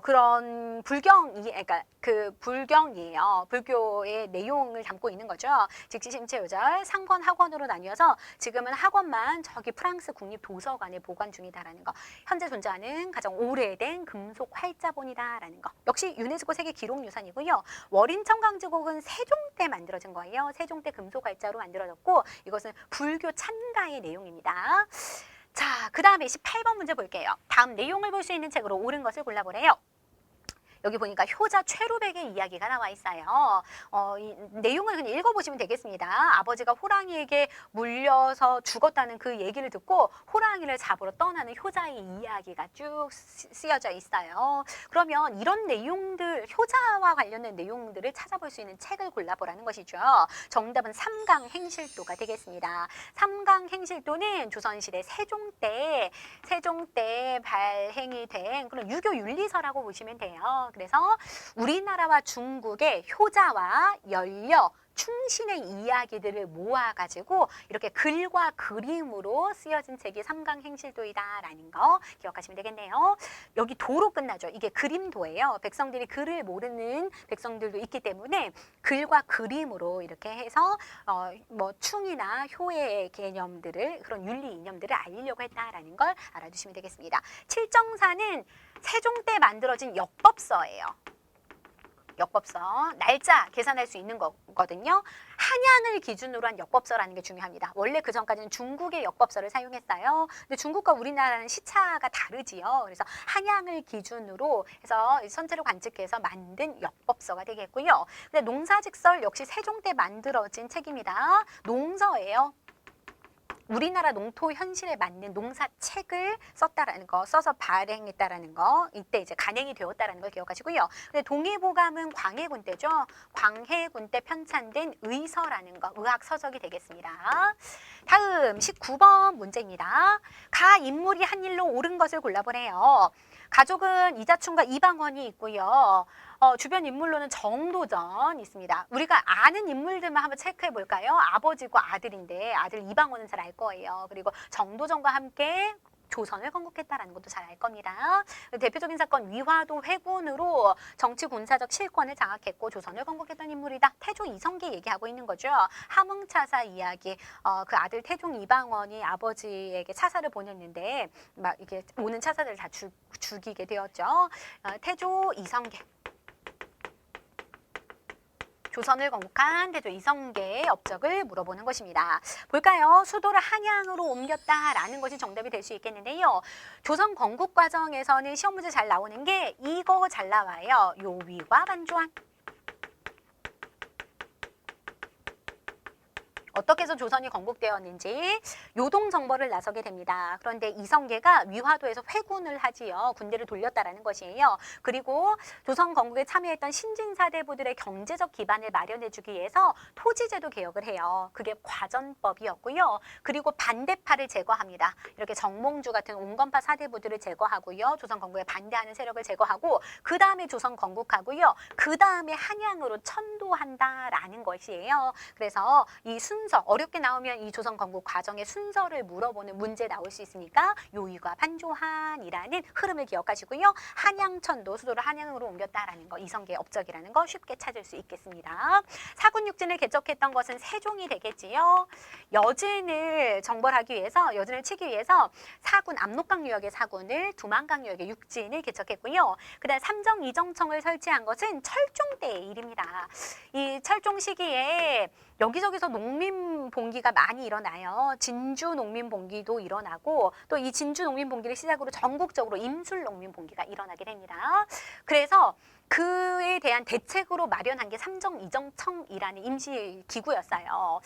A: 그런 그러니까 그 불경이에요. 불교의 내용을 담고 있는 거죠. 직지심체 요절 상권 학원으로 나뉘어서 지금은 학원만 저기 프랑스 국립도서관에 보관 중이다라는 거. 현재 존재하는 가장 오래된 금속 활자본이다라는 거. 역시 유네스코 세계 기록유산이고요. 월인천 강제곡은 세종 때 만들어진 거예요. 세종 때 금속 활자로 만들어졌고 이것은 불교 찬가의 내용입니다. 자, 그 다음에 18번 문제 볼게요. 다음 내용을 볼 수 있는 책으로 옳은 것을 골라보래요. 여기 보니까 효자 최루백의 이야기가 나와 있어요. 이 내용을 그냥 읽어보시면 되겠습니다. 아버지가 호랑이에게 물려서 죽었다는 그 얘기를 듣고 호랑이를 잡으러 떠나는 효자의 이야기가 쭉 쓰여져 있어요. 그러면 이런 내용들, 효자와 관련된 내용들을 찾아볼 수 있는 책을 골라보라는 것이죠. 정답은 삼강행실도가 되겠습니다. 삼강행실도는 조선시대 세종 때 발행이 된 그런 유교 윤리서라고 보시면 돼요. 그래서 우리나라와 중국의 효자와 연려, 충신의 이야기들을 모아가지고 이렇게 글과 그림으로 쓰여진 책이 삼강행실도이다라는 거 기억하시면 되겠네요. 여기 도로 끝나죠. 이게 그림도예요. 백성들이 글을 모르는 백성들도 있기 때문에 글과 그림으로 이렇게 해서 뭐 충이나 효의 개념들을 그런 윤리 이념들을 알리려고 했다라는 걸 알아두시면 되겠습니다. 칠정사는 세종 때 만들어진 역법서예요. 역법서, 날짜 계산할 수 있는 거거든요. 한양을 기준으로 한 역법서라는 게 중요합니다. 원래 그 전까지는 중국의 역법서를 사용했어요. 근데 중국과 우리나라는 시차가 다르지요. 그래서 한양을 기준으로 해서 선체를 관측해서 만든 역법서가 되겠고요. 근데 농사직설 역시 세종 때 만들어진 책입니다. 농서예요. 우리나라 농토 현실에 맞는 농사책을 썼다라는 거, 써서 발행했다라는 거, 이때 이제 간행이 되었다라는 걸 기억하시고요. 근데 동의보감은 광해군 때죠. 광해군 때 편찬된 의서라는 거, 의학 서적이 되겠습니다. 다음 19번 문제입니다. 가 인물이 한 일로 옳은 것을 골라보래요. 가족은 이자춘과 이방원이 있고요. 주변 인물로는 정도전 있습니다. 우리가 아는 인물들만 한번 체크해 볼까요? 아버지고 아들인데 아들 이방원은 잘 알 거예요. 그리고 정도전과 함께 조선을 건국했다라는 것도 잘 알 겁니다. 대표적인 사건 위화도 회군으로 정치 군사적 실권을 장악했고 조선을 건국했던 인물이다. 태조 이성계 얘기하고 있는 거죠. 함흥차사 이야기. 그 아들 태종 이방원이 아버지에게 차사를 보냈는데 막 이게 오는 차사들 다 죽이게 되었죠. 태조 이성계. 조선을 건국한 태조 이성계의 업적을 물어보는 것입니다. 볼까요? 수도를 한양으로 옮겼다라는 것이 정답이 될 수 있겠는데요. 조선 건국 과정에서는 시험 문제 잘 나오는 게 이거 잘 나와요. 요위와 반조한. 어떻게 해서 조선이 건국되었는지 요동정벌을 나서게 됩니다. 그런데 이성계가 위화도에서 회군을 하지요. 군대를 돌렸다라는 것이에요. 그리고 조선 건국에 참여했던 신진사대부들의 경제적 기반을 마련해주기 위해서 토지제도 개혁을 해요. 그게 과전법이었고요. 그리고 반대파를 제거합니다. 이렇게 정몽주 같은 온건파 사대부들을 제거하고요. 조선 건국에 반대하는 세력을 제거하고 그 다음에 조선 건국하고요. 그 다음에 한양으로 천도한다라는 것이에요. 그래서 이 순서, 어렵게 나오면 이 조선 건국 과정의 순서를 물어보는 문제 나올 수 있으니까 요위과 반조한이라는 흐름을 기억하시고요. 한양천도, 수도를 한양으로 옮겼다라는 거, 이성계의 업적이라는 거 쉽게 찾을 수 있겠습니다. 사군육진을 개척했던 것은 세종이 되겠지요. 여진을 정벌하기 위해서, 여진을 치기 위해서 사군, 압록강유역의 사군을, 두만강유역의 육진을 개척했고요. 그 다음 삼정 이정청을 설치한 것은 철종 때의 일입니다. 이 철종 시기에 여기저기서 농민봉기가 많이 일어나요. 진주 농민봉기도 일어나고 또 이 진주 농민봉기를 시작으로 전국적으로 임술 농민봉기가 일어나게 됩니다. 그래서 그에 대한 대책으로 마련한 게 삼정이정청이라는 임시기구였어요.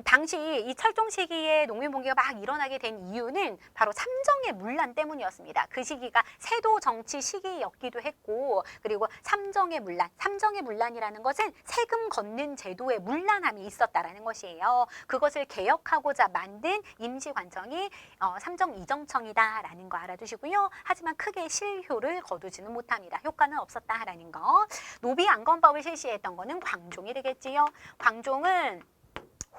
A: 당시 이 철종 시기에 농민봉기가 막 일어나게 된 이유는 바로 삼정의 문란 때문이었습니다. 그 시기가 세도 정치 시기였기도 했고, 그리고 삼정의 문란, 삼정의 문란이라는 것은 세금 걷는 제도에 문란함이 있었다라는 것이에요. 그것을 개혁하고자 만든 임시관청이 삼정이정청이다라는 거 알아두시고요. 하지만 크게 실효를 거두지는 못합니다. 효과는 없었다라는 거. 노비안건법을 실시했던 거는 광종이 되겠지요. 광종은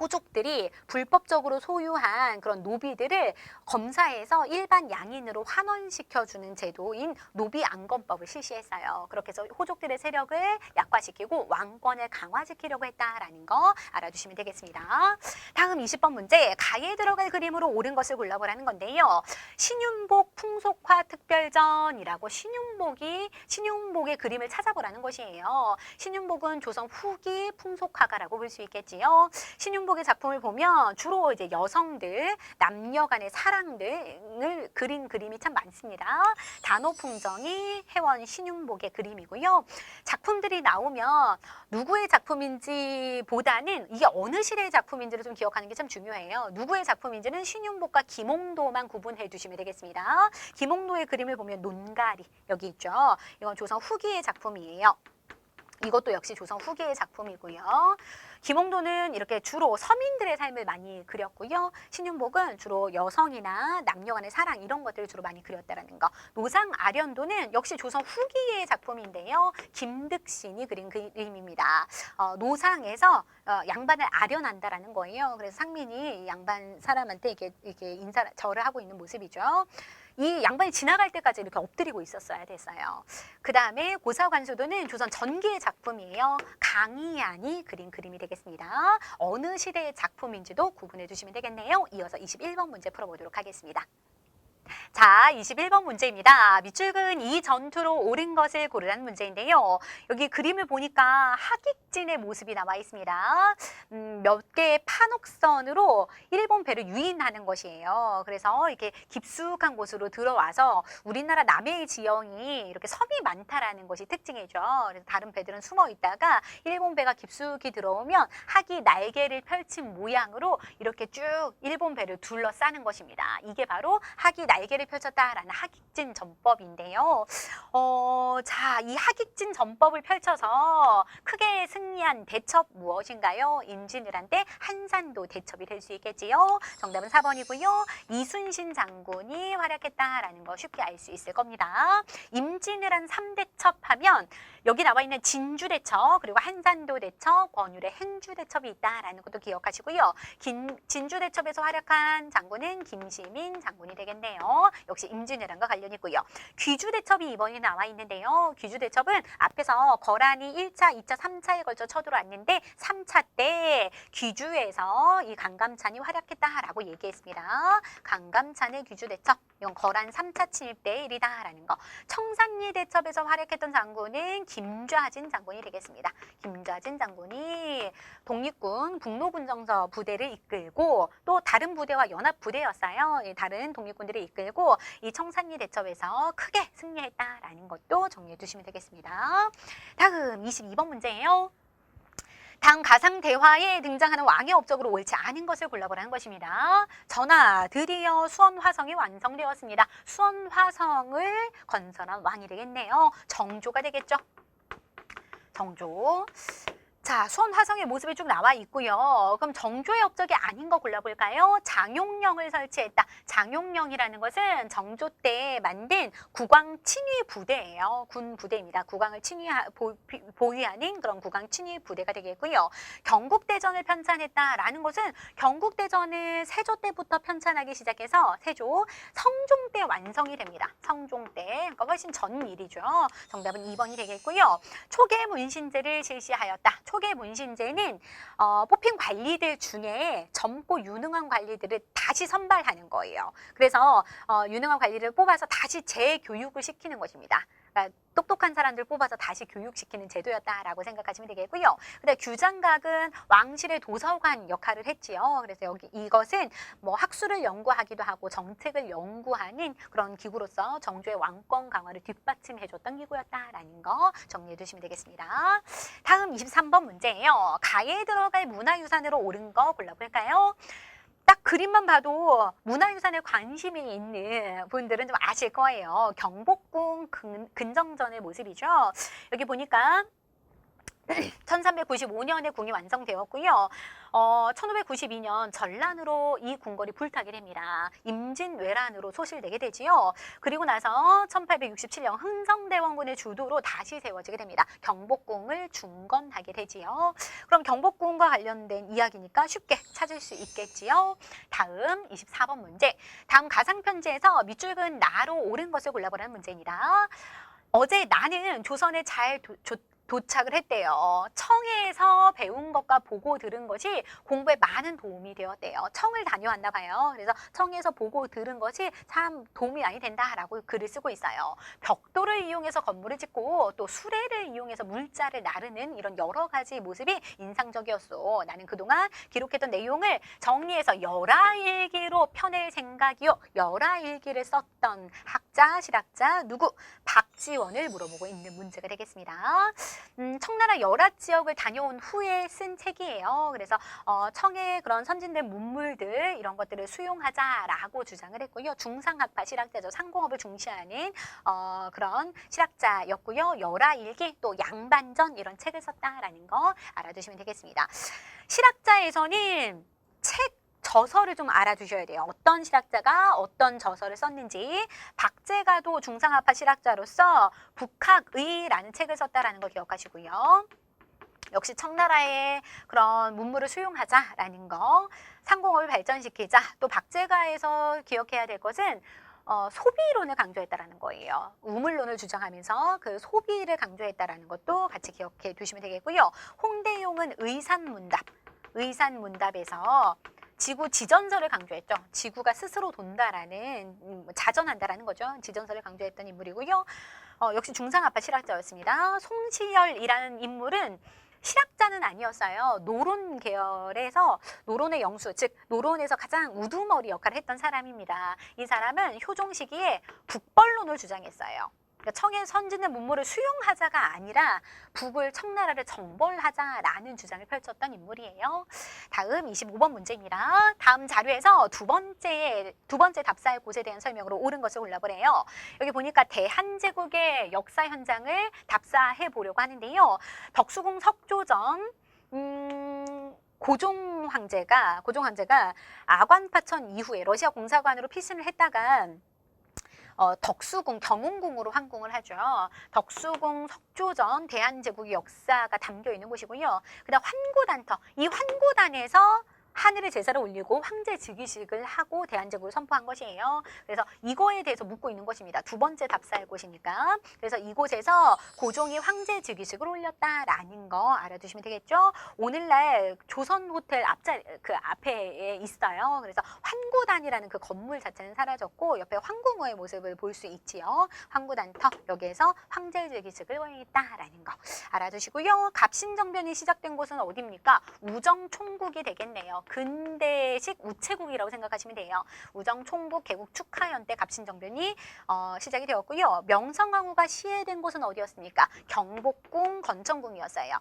A: 호족들이 불법적으로 소유한 그런 노비들을 검사해서 일반 양인으로 환원시켜주는 제도인 노비안건법을 실시했어요. 그렇게 해서 호족들의 세력을 약화시키고 왕권을 강화시키려고 했다라는 거 알아두시면 되겠습니다. 다음 20번 문제, 가에 들어갈 그림으로 옳은 것을 골라보라는 건데요. 신윤복 풍속화 특별전이라고 신윤복의 그림을 찾아보라는 것이에요. 신윤복은 조선 후기 풍속화가라고 볼 수 있겠지요. 신윤복의 작품을 보면 주로 이제 여성들, 남녀 간의 사랑 등을 그린 그림이 참 많습니다. 단오풍정이 해원 신윤복의 그림이고요. 작품들이 나오면 누구의 작품인지 보다는 이게 어느 시대의 작품인지를 좀 기억하는 게 참 중요해요. 누구의 작품인지는 신윤복과 김홍도만 구분해 두시면 되겠습니다. 김홍도의 그림을 보면 논가리 여기 있죠. 이건 조선 후기의 작품이에요. 이것도 역시 조선 후기의 작품이고요. 김홍도는 이렇게 주로 서민들의 삶을 많이 그렸고요. 신윤복은 주로 여성이나 남녀 간의 사랑 이런 것들을 주로 많이 그렸다라는 거. 노상 아련도는 역시 조선 후기의 작품인데요. 김득신이 그린 그림입니다. 노상에서 양반을 아련한다라는 거예요. 그래서 상민이 양반 사람한테 이렇게 절을 하고 있는 모습이죠. 이 양반이 지나갈 때까지 이렇게 엎드리고 있었어야 됐어요. 그 다음에 고사관수도는 조선 전기의 작품이에요. 강희안이 그린 그림이 되겠습니다. 어느 시대의 작품인지도 구분해 주시면 되겠네요. 이어서 21번 문제 풀어보도록 하겠습니다. 자, 21번 문제입니다. 밑줄근 이 전투로 옳은 것을 고르라는 문제인데요. 여기 그림을 보니까 하객진의 모습이 나와 있습니다. 몇 개의 판옥선으로 일본 배를 유인하는 것이에요. 그래서 이렇게 깊숙한 곳으로 들어와서 우리나라 남해의 지형이 이렇게 섬이 많다라는 것이 특징이죠. 그래서 다른 배들은 숨어 있다가 일본 배가 깊숙이 들어오면 학이 날개를 펼친 모양으로 이렇게 쭉 일본 배를 둘러싸는 것입니다. 이게 바로 학이 날개를 펼쳤다라는 하객진 전법인데요. 자, 이 하객진 전법을 펼쳐서 크게 승리한 대첩 무엇인가요? 임진왜란 때 한산도 대첩이 될 수 있겠지요. 정답은 4번이고요. 이순신 장군이 활약했다라는 거 쉽게 알 수 있을 겁니다. 임진왜란 3대첩 하면 여기 나와 있는 진주대첩, 그리고 한산도 대첩, 권율의 행주대첩이 있다라는 것도 기억하시고요. 진주대첩에서 활약한 장군은 김시민 장군이 되겠네요. 역시 임진왜란과 관련이 있고요. 귀주대첩이 이번에 나와 있는데요. 귀주대첩은 앞에서 거란이 1차, 2차, 3차에 걸쳐 쳐들어왔는데 3차 때 귀주에서 이 강감찬이 활약했다라고 얘기했습니다. 강감찬의 귀주대첩, 이건 거란 3차 침입 때 일이다라는 거. 청산리 대첩에서 활약했던 장군은 김좌진 장군이 되겠습니다. 김좌진 장군이 독립군 북로군정서 부대를 이끌고 또 다른 부대와 연합 부대였어요. 다른 독립군들을 이끌고 이 청산리 대첩에서 크게 승리했다라는 것도 정리해 두시면 되겠습니다. 다음 22번 문제예요. 다음 가상 대화에 등장하는 왕의 업적으로 옳지 않은 것을 골라보라는 것입니다. 전하, 드디어 수원화성이 완성되었습니다. 수원화성을 건설한 왕이 되겠네요. 정조가 되겠죠. 정조. 자, 수원화성의 모습이 쭉 나와 있고요. 그럼 정조의 업적이 아닌 거 골라볼까요? 장용령을 설치했다. 장용령이라는 것은 정조 때 만든 국왕 친위 부대예요. 군 부대입니다. 국왕을 보위하는 그런 국왕 친위 부대가 되겠고요. 경국대전을 편찬했다라는 것은 경국대전을 세조 때부터 편찬하기 시작해서 세조 성종 때 완성이 됩니다. 성종 때. 그러니까 훨씬 전 일이죠. 정답은 2번이 되겠고요. 초계 문신제를 실시하였다. 초계 문신제는 뽑힌 관리들 중에 젊고 유능한 관리들을 다시 선발하는 거예요. 그래서 유능한 관리를 뽑아서 다시 재교육을 시키는 것입니다. 그러니까 똑똑한 사람들 뽑아서 다시 교육시키는 제도였다라고 생각하시면 되겠고요. 근데 규장각은 왕실의 도서관 역할을 했지요. 그래서 여기 이것은 뭐 학술을 연구하기도 하고 정책을 연구하는 그런 기구로서 정조의 왕권 강화를 뒷받침해줬던 기구였다라는 거 정리해 두시면 되겠습니다. 다음 23번 문제예요. 가에 들어갈 문화유산으로 옳은 거 골라볼까요? 딱 그림만 봐도 문화유산에 관심이 있는 분들은 좀 아실 거예요. 경복궁 근정전의 모습이죠. 여기 보니까 1395년에 궁이 완성되었고요. 1592년 전란으로 이 궁궐이 불타게 됩니다. 임진왜란으로 소실되게 되지요. 그리고 나서 1867년 흥성대원군의 주도로 다시 세워지게 됩니다. 경복궁을 중건하게 되지요. 그럼 경복궁과 관련된 이야기니까 쉽게 찾을 수 있겠지요. 다음 24번 문제. 다음 가상편지에서 밑줄근 나로 옳은 것을 골라보라는 문제입니다. 어제 나는 조선에 잘 도착을 했대요. 청에서 배운 것과 보고 들은 것이 공부에 많은 도움이 되었대요. 청을 다녀왔나 봐요. 그래서 청에서 보고 들은 것이 참 도움이 많이 된다라고 글을 쓰고 있어요. 벽돌을 이용해서 건물을 짓고 또 수레를 이용해서 물자를 나르는 이런 여러 가지 모습이 인상적이었어. 나는 그동안 기록했던 내용을 정리해서 열하일기로 펴낼 생각이요. 열하일기를 썼던 학자, 실학자 누구? 박지원을 물어보고 있는 문제가 되겠습니다. 청나라 열하 지역을 다녀온 후에 쓴 책이에요. 그래서 청의 그런 선진된 문물들 이런 것들을 수용하자라고 주장을 했고요. 중상학파 실학자죠. 상공업을 중시하는 그런 실학자였고요. 열하일기 또 양반전 이런 책을 썼다라는 거 알아두시면 되겠습니다. 실학자에서는 저서를 좀 알아두셔야 돼요. 어떤 실학자가 어떤 저서를 썼는지. 박제가도 중상학파 실학자로서 북학의라는 책을 썼다라는 걸 기억하시고요. 역시 청나라의 그런 문물을 수용하자라는 거, 상공업을 발전시키자. 또 박제가에서 기억해야 될 것은 소비론을 강조했다라는 거예요. 우물론을 주장하면서 그 소비를 강조했다라는 것도 같이 기억해 두시면 되겠고요. 홍대용은 의산문답. 의산문답에서 지구 지전설을 강조했죠. 지구가 스스로 돈다라는 자전한다라는 거죠. 지전설을 강조했던 인물이고요. 역시 중상아파 실학자였습니다. 송시열이라는 인물은 실학자는 아니었어요. 노론 계열에서 노론의 영수, 즉 노론에서 가장 우두머리 역할을 했던 사람입니다. 이 사람은 효종 시기에 북벌론을 주장했어요. 그러니까 청의 선진의 문물을 수용하자가 아니라 북을 청나라를 정벌하자라는 주장을 펼쳤던 인물이에요. 다음 25번 문제입니다. 다음 자료에서 두 번째 답사의 곳에 대한 설명으로 옳은 것을 골라보래요. 여기 보니까 대한제국의 역사 현장을 답사해 보려고 하는데요. 덕수궁 석조전 고종 황제가 아관파천 이후에 러시아 공사관으로 피신을 했다가 덕수궁, 경운궁으로 환궁을 하죠. 덕수궁 석조전 대한제국의 역사가 담겨 있는 곳이고요. 그다음 환구단터, 이 환구단에서 하늘에 제사를 올리고 황제 즉위식을 하고 대한제국을 선포한 것이에요. 그래서 이거에 대해서 묻고 있는 것입니다. 두 번째 답사할 곳이니까. 그래서 이곳에서 고종이 황제 즉위식을 올렸다라는 거 알아두시면 되겠죠. 오늘날 조선호텔 앞에 있어요. 그래서 환구단이라는 그 건물 자체는 사라졌고 옆에 황궁어의 모습을 볼 수 있지요. 환구단터, 여기에서 황제 즉위식을 올렸다라는 거 알아두시고요. 갑신정변이 시작된 곳은 어디입니까? 우정총국이 되겠네요. 근대식 우체국이라고 생각하시면 돼요. 우정총국 개국 축하연 때 갑신정변이 시작이 되었고요. 명성황후가 시해된 곳은 어디였습니까? 경복궁, 건천궁이었어요.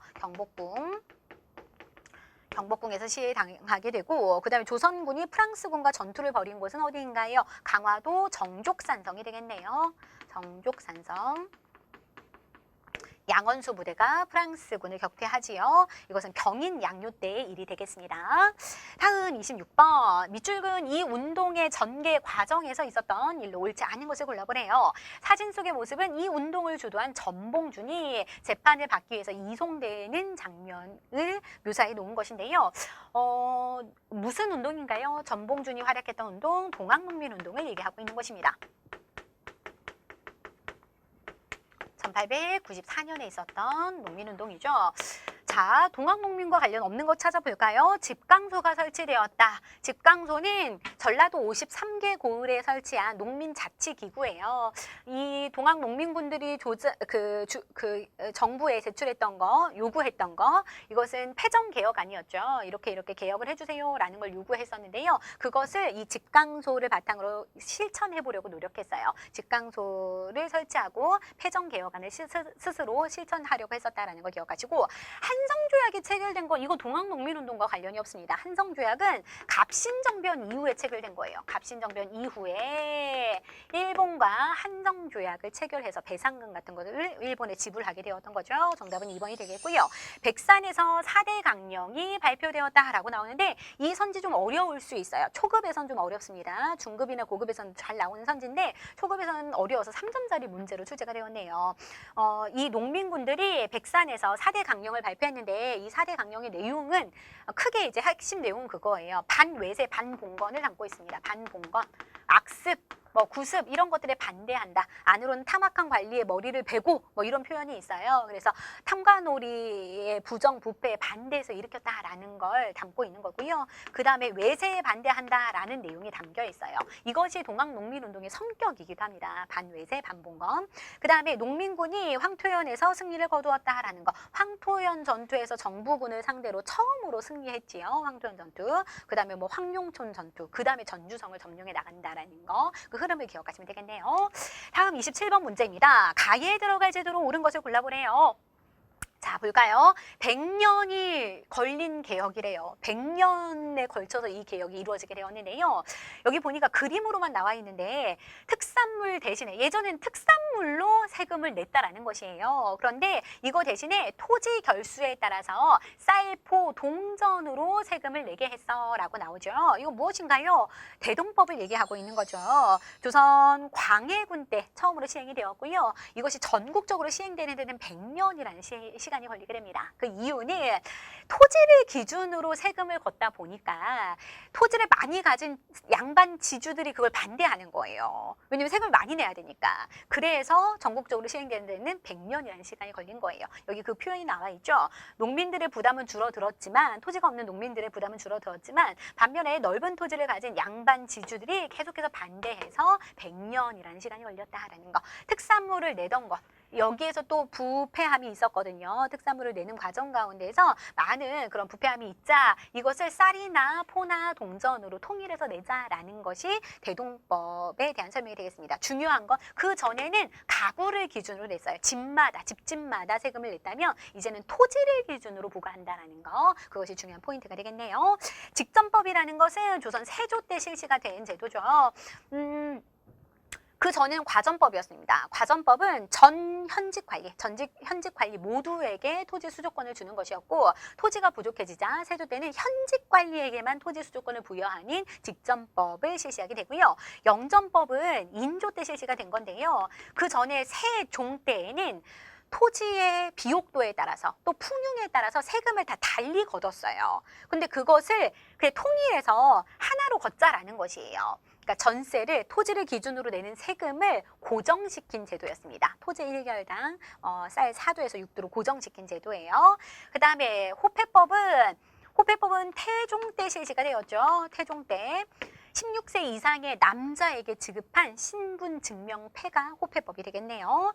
A: 경복궁에서 시해당하게 되고, 그 다음에 조선군이 프랑스군과 전투를 벌인 곳은 어디인가요? 강화도 정족산성이 되겠네요. 정족산성. 양원수 부대가 프랑스군을 격퇴하지요. 이것은 경인 양요 때의 일이 되겠습니다. 다음 26번. 밑줄근 이 운동의 전개 과정에서 있었던 일로 옳지 않은 것을 골라보래요. 사진 속의 모습은 이 운동을 주도한 전봉준이 재판을 받기 위해서 이송되는 장면을 묘사해 놓은 것인데요. 무슨 운동인가요? 전봉준이 활약했던 운동, 동학농민운동을 얘기하고 있는 것입니다. 1894년에 있었던 농민운동이죠. 자, 동학농민과 관련 없는 것 찾아볼까요? 집강소가 설치되었다. 집강소는 전라도 53개 고을에 설치한 농민자치기구예요. 이 동학농민군들이 정부에 제출했던 거, 요구했던 거, 이것은 패정개혁 아니었죠. 이렇게 개혁을 해주세요라는 걸 요구했었는데요. 그것을 이 집강소를 바탕으로 실천해보려고 노력했어요. 집강소를 설치하고 패정개혁안을 스스로 실천하려고 했었다라는 걸 기억하시고, 한성조약이 체결된 건 이거 동학농민운동과 관련이 없습니다. 한성조약은 갑신정변 이후에 체결된 거예요. 갑신정변 이후에 일본과 한성조약을 체결해서 배상금 같은 것을 일본에 지불하게 되었던 거죠. 정답은 2번이 되겠고요. 백산에서 4대 강령이 발표되었다라고 나오는데 이 선지 좀 어려울 수 있어요. 초급에선 좀 어렵습니다. 중급이나 고급에서는 잘 나오는 선지인데 초급에서는 어려워서 3점짜리 문제로 출제가 되었네요. 이 농민군들이 백산에서 4대 강령을 발표했는데 이 4대 강령의 내용은 크게 이제 핵심 내용은 그거예요. 반외세, 반봉건을 담고 있습니다. 반봉건, 악습, 구습 이런 것들에 반대한다. 안으로는 탐악한 관리에 머리를 베고 이런 표현이 있어요. 그래서 탐관오리의 부정, 부패에 반대해서 일으켰다라는 걸 담고 있는 거고요. 그 다음에 외세에 반대한다라는 내용이 담겨 있어요. 이것이 동학농민운동의 성격이기도 합니다. 반외세, 반봉건. 그 다음에 농민군이 황토현에서 승리를 거두었다라는 거. 황토현 전투에서 정부군을 상대로 처음으로 승리했지요. 황토현 전투. 그 다음에 황룡촌 전투. 그 다음에 전주성을 점령해 나간다라는 거. 그 흐름을 기억하시면 되겠네요. 다음 27번 문제입니다. 가에 들어갈 제도로 옳은 것을 골라보래요. 자, 볼까요? 100년이 걸린 개혁이래요. 100년에 걸쳐서 이 개혁이 이루어지게 되었는데요. 여기 보니까 그림으로만 나와 있는데 특산물 대신에 예전엔 특산물로 세금을 냈다라는 것이에요. 그런데 이거 대신에 토지 결수에 따라서 쌀포 동전으로 세금을 내게 했어라고 나오죠. 이거 무엇인가요? 대동법을 얘기하고 있는 거죠. 조선 광해군 때 처음으로 시행이 되었고요. 이것이 전국적으로 시행되는 데는 100년이라는 시간이 걸리게 됩니다. 그 이유는 토지를 기준으로 세금을 걷다 보니까 토지를 많이 가진 양반 지주들이 그걸 반대하는 거예요. 왜냐면 세금을 많이 내야 되니까. 그래서 전국적으로 시행되는 데는 100년이라는 시간이 걸린 거예요. 여기 그 표현이 나와 있죠. 농민들의 부담은 줄어들었지만, 토지가 없는 농민들의 부담은 줄어들었지만, 반면에 넓은 토지를 가진 양반 지주들이 계속해서 반대해서 100년이라는 시간이 걸렸다라는 거. 특산물을 내던 것. 여기에서 또 부패함이 있었거든요. 특산물을 내는 과정 가운데에서 많은 그런 부패함이 있자 이것을 쌀이나 포나 동전으로 통일해서 내자라는 것이 대동법에 대한 설명이 되겠습니다. 중요한 건 그 전에는 가구를 기준으로 냈어요. 집집마다 세금을 냈다면 이제는 토지를 기준으로 부과한다는 거. 그것이 중요한 포인트가 되겠네요. 직전법이라는 것은 조선 세조 때 실시가 된 제도죠. 그 전에는 과전법이었습니다. 과전법은 전 현직 관리 모두에게 토지 수조권을 주는 것이었고, 토지가 부족해지자 세조 때는 현직 관리에게만 토지 수조권을 부여하는 직전법을 실시하게 되고요. 영전법은 인조 때 실시가 된 건데요. 그 전에 세종 때에는 토지의 비옥도에 따라서 또 풍흉에 따라서 세금을 다 달리 걷었어요. 근데 그것을 그냥 통일해서 하나로 걷자라는 것이에요. 그러니까 전세를 토지를 기준으로 내는 세금을 고정시킨 제도였습니다. 토지 1결당 쌀 4도에서 6도로 고정시킨 제도예요. 그 다음에 호패법은 태종 때 실시가 되었죠. 태종 때 16세 이상의 남자에게 지급한 신분증명패가 호패법이 되겠네요.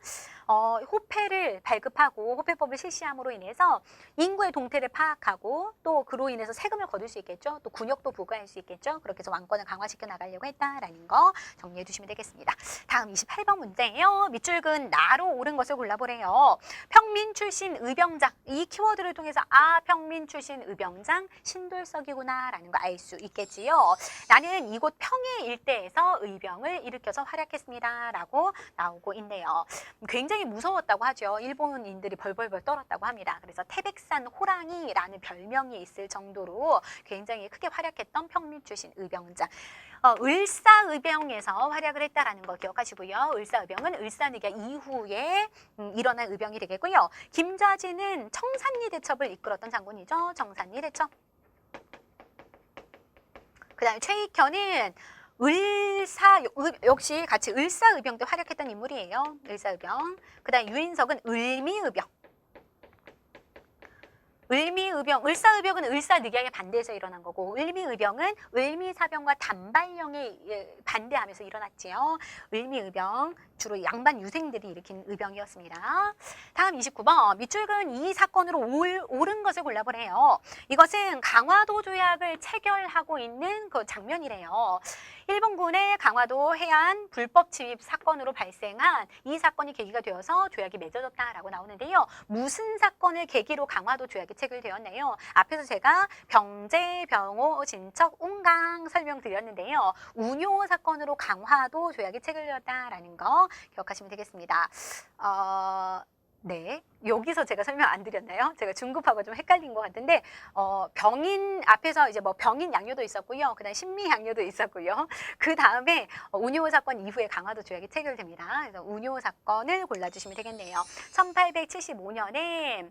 A: 호패를 발급하고 호패법을 실시함으로 인해서 인구의 동태를 파악하고 또 그로 인해서 세금을 거둘 수 있겠죠. 또 군역도 부과할 수 있겠죠. 그렇게 해서 왕권을 강화시켜 나가려고 했다라는 거 정리해 두시면 되겠습니다. 다음 28번 문제예요. 밑줄근 나로 옳은 것을 골라보래요. 평민 출신 의병장, 이 키워드를 통해서 평민 출신 의병장 신돌석이구나 라는 거 알 수 있겠지요. 나는 이곳 평해 일대에서 의병을 일으켜서 활약했습니다 라고 나오고 있네요. 굉장히 무서웠다고 하죠. 일본인들이 벌벌벌 떨었다고 합니다. 그래서 태백산 호랑이라는 별명이 있을 정도로 굉장히 크게 활약했던 평민 출신 의병장. 을사의병에서 활약을 했다라는 거 기억하시고요. 을사의병은 을사늑약 이후에 일어난 의병이 되겠고요. 김좌진은 청산리 대첩을 이끌었던 장군이죠. 청산리 대첩. 그 다음에 최익현은 역시 같이 을사의병 때 활약했던 인물이에요. 을사의병. 그 다음에 유인석은 을미의병. 을사의병은 을사늑약에 반대해서 일어난 거고, 을미의병은 을미사병과 단발령에 반대하면서 일어났지요. 을미의병, 주로 양반 유생들이 일으킨 의병이었습니다. 다음 29번, 밑줄근 이 사건으로 옳은 것을 골라보래요. 이것은 강화도 조약을 체결하고 있는 그 장면이래요. 일본군의 강화도 해안 불법 침입 사건으로 발생한 이 사건이 계기가 되어서 조약이 맺어졌다라고 나오는데요. 무슨 사건을 계기로 강화도 조약이 체결되었나요? 앞에서 제가 병제, 병호, 진척, 운강 설명드렸는데요. 운요 사건으로 강화도 조약이 체결되었다라는 거 기억하시면 되겠습니다. 네, 여기서 제가 설명 안 드렸나요? 제가 중급하고 좀 헷갈린 것 같은데 병인 앞에서 이제 뭐 병인 양요도 있었고요. 그다음 신미 양요도 있었고요. 그 다음에 운요 사건 이후에 강화도 조약이 체결됩니다. 그래서 운요 사건을 골라주시면 되겠네요. 1875년에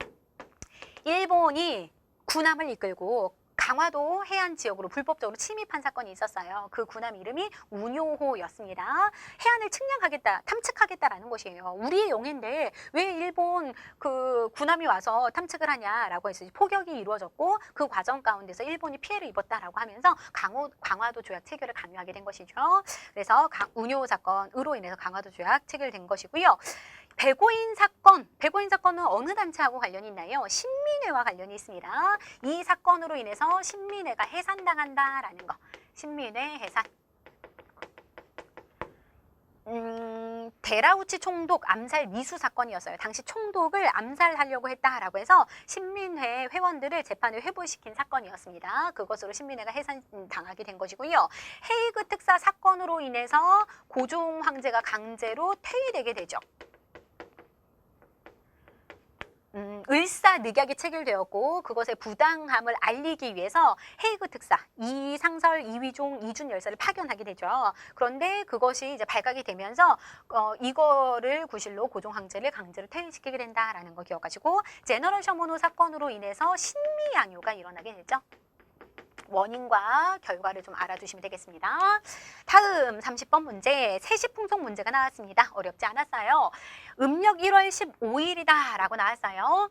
A: 일본이 군함을 이끌고 강화도 해안 지역으로 불법적으로 침입한 사건이 있었어요. 그 군함 이름이 운요호였습니다. 해안을 측량하겠다, 탐측하겠다라는 것이에요. 우리의 영해인데 왜 일본 그 군함이 와서 탐측을 하냐라고 해서 포격이 이루어졌고 그 과정 가운데서 일본이 피해를 입었다라고 하면서 강화도 조약 체결을 강요하게 된 것이죠. 그래서 운요 사건으로 인해서 강화도 조약 체결된 것이고요. 배고인 사건은 어느 단체하고 관련이 있나요? 신민회와 관련이 있습니다. 이 사건으로 인해서 신민회가 해산당한다라는 거. 신민회 해산. 데라우치 총독 암살 미수 사건이었어요. 당시 총독을 암살하려고 했다라고 해서 신민회 회원들을 재판을 회부시킨 사건이었습니다. 그것으로 신민회가 해산당하게 된 것이고요. 헤이그 특사 사건으로 인해서 고종 황제가 강제로 퇴위되게 되죠. 을사늑약이 체결되었고 그것의 부당함을 알리기 위해서 헤이그 특사 이상설, 이위종, 이준열사를 파견하게 되죠. 그런데 그것이 이제 발각이 되면서 이거를 구실로 고종 황제를 강제로 퇴위시키게 된다라는 거 기억하시고 제너럴 셔먼호 사건으로 인해서 신미양요가 일어나게 되죠. 원인과 결과를 좀 알아두시면 되겠습니다. 다음 30번 문제 세시풍속 문제가 나왔습니다. 어렵지 않았어요. 음력 1월 15일이다 라고 나왔어요.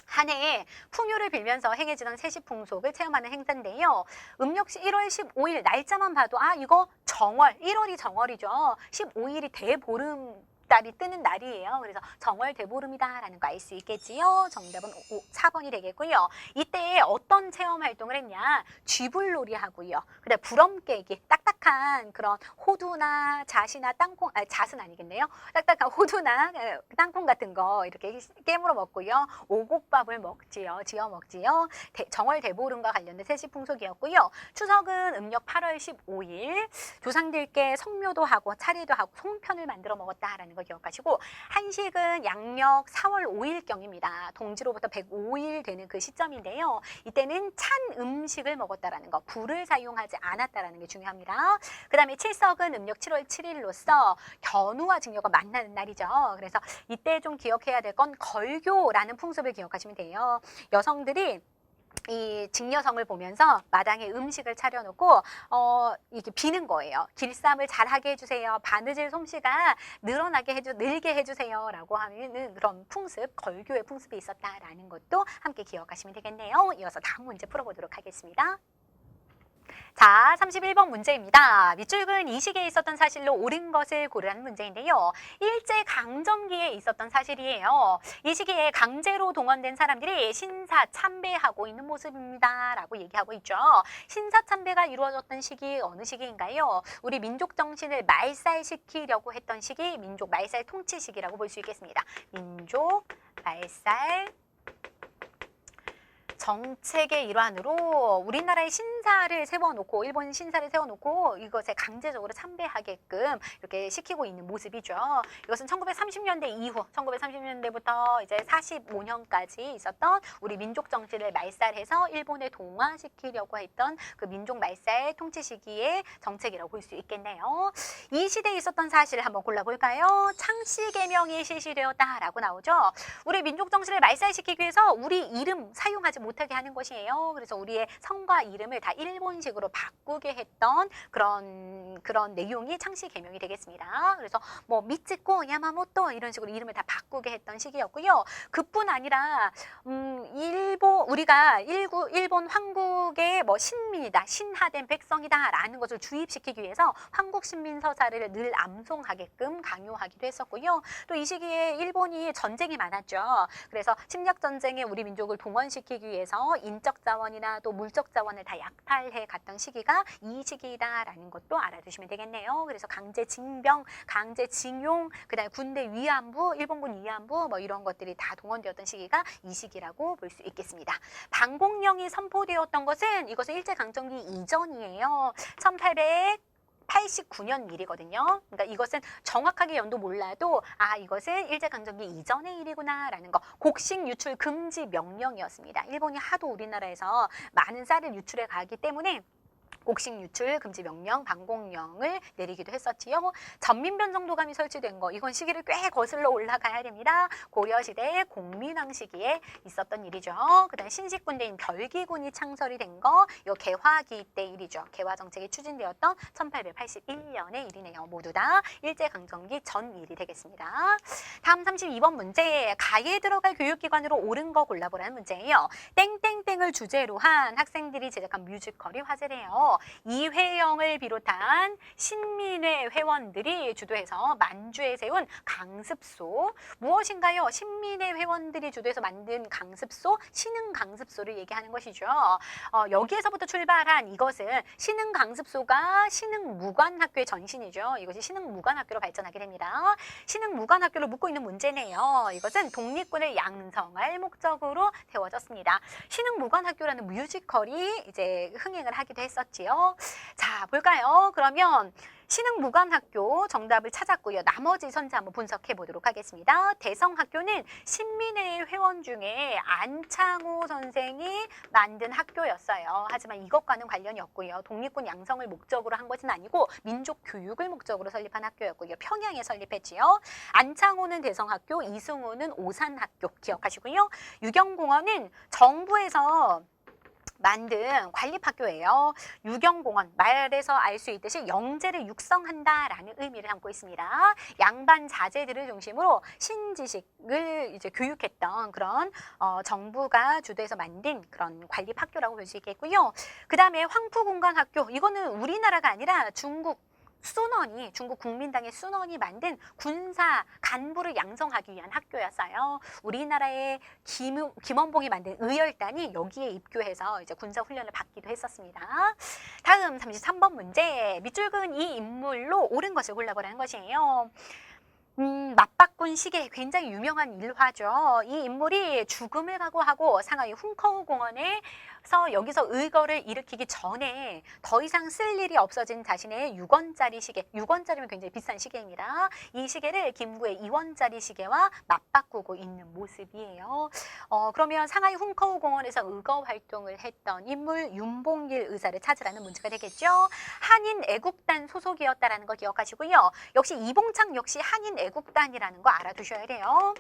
A: 한 해에 풍요를 빌면서 행해지던 세시풍속을 체험하는 행사인데요. 음력 1월 15일 날짜만 봐도 이거 정월, 1월이 정월이죠. 15일이 대보름 달이 뜨는 날이에요. 그래서 정월 대보름이다라는 거 알 수 있겠지요. 정답은 4번이 되겠고요. 이때 어떤 체험 활동을 했냐? 쥐불놀이 하고요. 그다음 부럼 깨기, 딱딱한 그런 호두나 잣이나 땅콩, 잣은 아니겠네요. 딱딱한 호두나 땅콩 같은 거 이렇게 깨물어 먹고요. 오곡밥을 먹지요. 지어 먹지요. 정월 대보름과 관련된 세시풍속이었고요. 추석은 음력 8월 15일 조상들께 성묘도 하고 차례도 하고 송편을 만들어 먹었다라는 거 기억하시고 한식은 양력 4월 5일경입니다. 동지로부터 105일 되는 그 시점인데요. 이때는 찬 음식을 먹었다라는 거, 불을 사용하지 않았다라는 게 중요합니다. 그 다음에 칠석은 음력 7월 7일로서 견우와 증여가 만나는 날이죠. 그래서 이때 좀 기억해야 될 건 걸교라는 풍습을 기억하시면 돼요. 여성들이 이 직녀성을 보면서 마당에 음식을 차려놓고 이렇게 비는 거예요. 길쌈을 잘하게 해주세요. 바느질 솜씨가 늘게 해주세요. 라고 하는 그런 풍습, 걸교의 풍습이 있었다라는 것도 함께 기억하시면 되겠네요. 이어서 다음 문제 풀어보도록 하겠습니다. 자, 31번 문제입니다. 밑줄근 이 시기에 있었던 사실로 옳은 것을 고르라는 문제인데요. 일제강점기에 있었던 사실이에요. 이 시기에 강제로 동원된 사람들이 신사참배하고 있는 모습입니다. 라고 얘기하고 있죠. 신사참배가 이루어졌던 시기 어느 시기인가요? 우리 민족 정신을 말살시키려고 했던 시기, 민족 말살 통치 시기라고 볼 수 있겠습니다. 민족 말살 정책의 일환으로 우리나라의 신사를 세워놓고 일본 신사를 세워놓고 이것에 강제적으로 참배하게끔 이렇게 시키고 있는 모습이죠. 이것은 1930년대 이후 1930년대부터 이제 45년까지 있었던 우리 민족 정신을 말살해서 일본에 동화시키려고 했던 그 민족 말살 통치 시기의 정책이라고 볼 수 있겠네요. 이 시대에 있었던 사실을 한번 골라볼까요? 창씨 개명이 실시되었다라고 나오죠. 우리 민족 정신을 말살시키기 위해서 우리 이름 사용하지 못하게 하는 것이에요. 그래서 우리의 성과 이름을 다 일본식으로 바꾸게 했던 그런 내용이 창씨 개명이 되겠습니다. 그래서 뭐 미츠코, 야마모토 이런 식으로 이름을 다 바꾸게 했던 시기였고요. 그뿐 아니라 우리가 일본 황국의 뭐 신민이다, 신하된 백성이다라는 것을 주입시키기 위해서 황국 신민 서사를 늘 암송하게끔 강요하기도 했었고요. 또 이 시기에 일본이 전쟁이 많았죠. 그래서 침략 전쟁에 우리 민족을 동원시키기 위해서 인적 자원이나 또 물적 자원을 다 약탈해 갔던 시기가 이 시기다라는 것도 알아두시면 되겠네요. 그래서 강제 징병, 강제 징용, 그다음에 군대 위안부, 일본군 위안부 뭐 이런 것들이 다 동원되었던 시기가 이 시기라고 볼 수 있겠습니다. 방공령이 선포되었던 것은 이것은 일제강점기 이전이에요. 1889년 일이거든요. 그러니까 이것은 정확하게 연도 몰라도 이것은 일제강점기 이전의 일이구나 라는 거. 곡식 유출 금지 명령이었습니다. 일본이 하도 우리나라에서 많은 쌀을 유출해 가기 때문에 곡식 유출 금지 명령, 방공령을 내리기도 했었지요. 전민변정도감이 설치된 거, 이건 시기를 꽤 거슬러 올라가야 됩니다. 고려시대 공민왕 시기에 있었던 일이죠. 그다음 신식군대인 별기군이 창설이 된 거, 이거 개화기 때 일이죠. 개화 정책이 추진되었던 1881년의 일이네요. 모두 다 일제강점기 전 일이 되겠습니다. 다음 32번 문제, 가에 들어갈 교육기관으로 옳은 거 골라보라는 문제예요. 땡땡땡을 주제로 한 학생들이 제작한 뮤지컬이 화제래요. 이회영을 비롯한 신민회 회원들이 주도해서 만주에 세운 강습소, 무엇인가요? 신민회 회원들이 주도해서 만든 강습소, 신흥강습소를 얘기하는 것이죠. 여기에서부터 출발한 이것은 신흥강습소가 신흥무관학교의 전신이죠. 이것이 신흥무관학교로 발전하게 됩니다. 신흥무관학교를 묻고 있는 문제네요. 이것은 독립군을 양성할 목적으로 세워졌습니다. 신흥무관학교라는 뮤지컬이 이제 흥행을 하기도 했었죠. 있지요. 자, 볼까요? 그러면 신흥무관학교 정답을 찾았고요. 나머지 선지 한번 분석해 보도록 하겠습니다. 대성학교는 신민회 회원 중에 안창호 선생이 만든 학교였어요. 하지만 이것과는 관련이 없고요. 독립군 양성을 목적으로 한 것은 아니고 민족 교육을 목적으로 설립한 학교였고요. 평양에 설립했지요. 안창호는 대성학교, 이승우는 오산학교 기억하시고요. 유경공원은 정부에서 만든 관립학교예요. 유경공원, 말에서 알 수 있듯이 영재를 육성한다라는 의미를 담고 있습니다. 양반 자제들을 중심으로 신지식을 이제 교육했던 그런 정부가 주도해서 만든 그런 관립학교라고 볼 수 있겠고요. 그 다음에 황푸공관학교, 이거는 우리나라가 아니라 중국 국민당의 순원이 만든 군사 간부를 양성하기 위한 학교였어요. 우리나라의 김원봉이 만든 의열단이 여기에 입교해서 이제 군사 훈련을 받기도 했었습니다. 다음 33번 문제. 밑줄 그은 이 인물로 옳은 것을 골라보라는 것이에요. 맞바꾼 시계, 굉장히 유명한 일화죠. 이 인물이 죽음을 각오하고 상하이 훈커우 공원에서 여기서 의거를 일으키기 전에 더 이상 쓸 일이 없어진 자신의 6원짜리 시계, 6원짜리면 굉장히 비싼 시계입니다. 이 시계를 김구의 2원짜리 시계와 맞바꾸고 있는 모습이에요. 그러면 상하이 훈커우 공원에서 의거 활동을 했던 인물 윤봉길 의사를 찾으라는 문제가 되겠죠. 한인 애국단 소속이었다라는 거 기억하시고요. 역시 이봉창 역시 한인 애국단이라는 거 알아두셔야 돼요.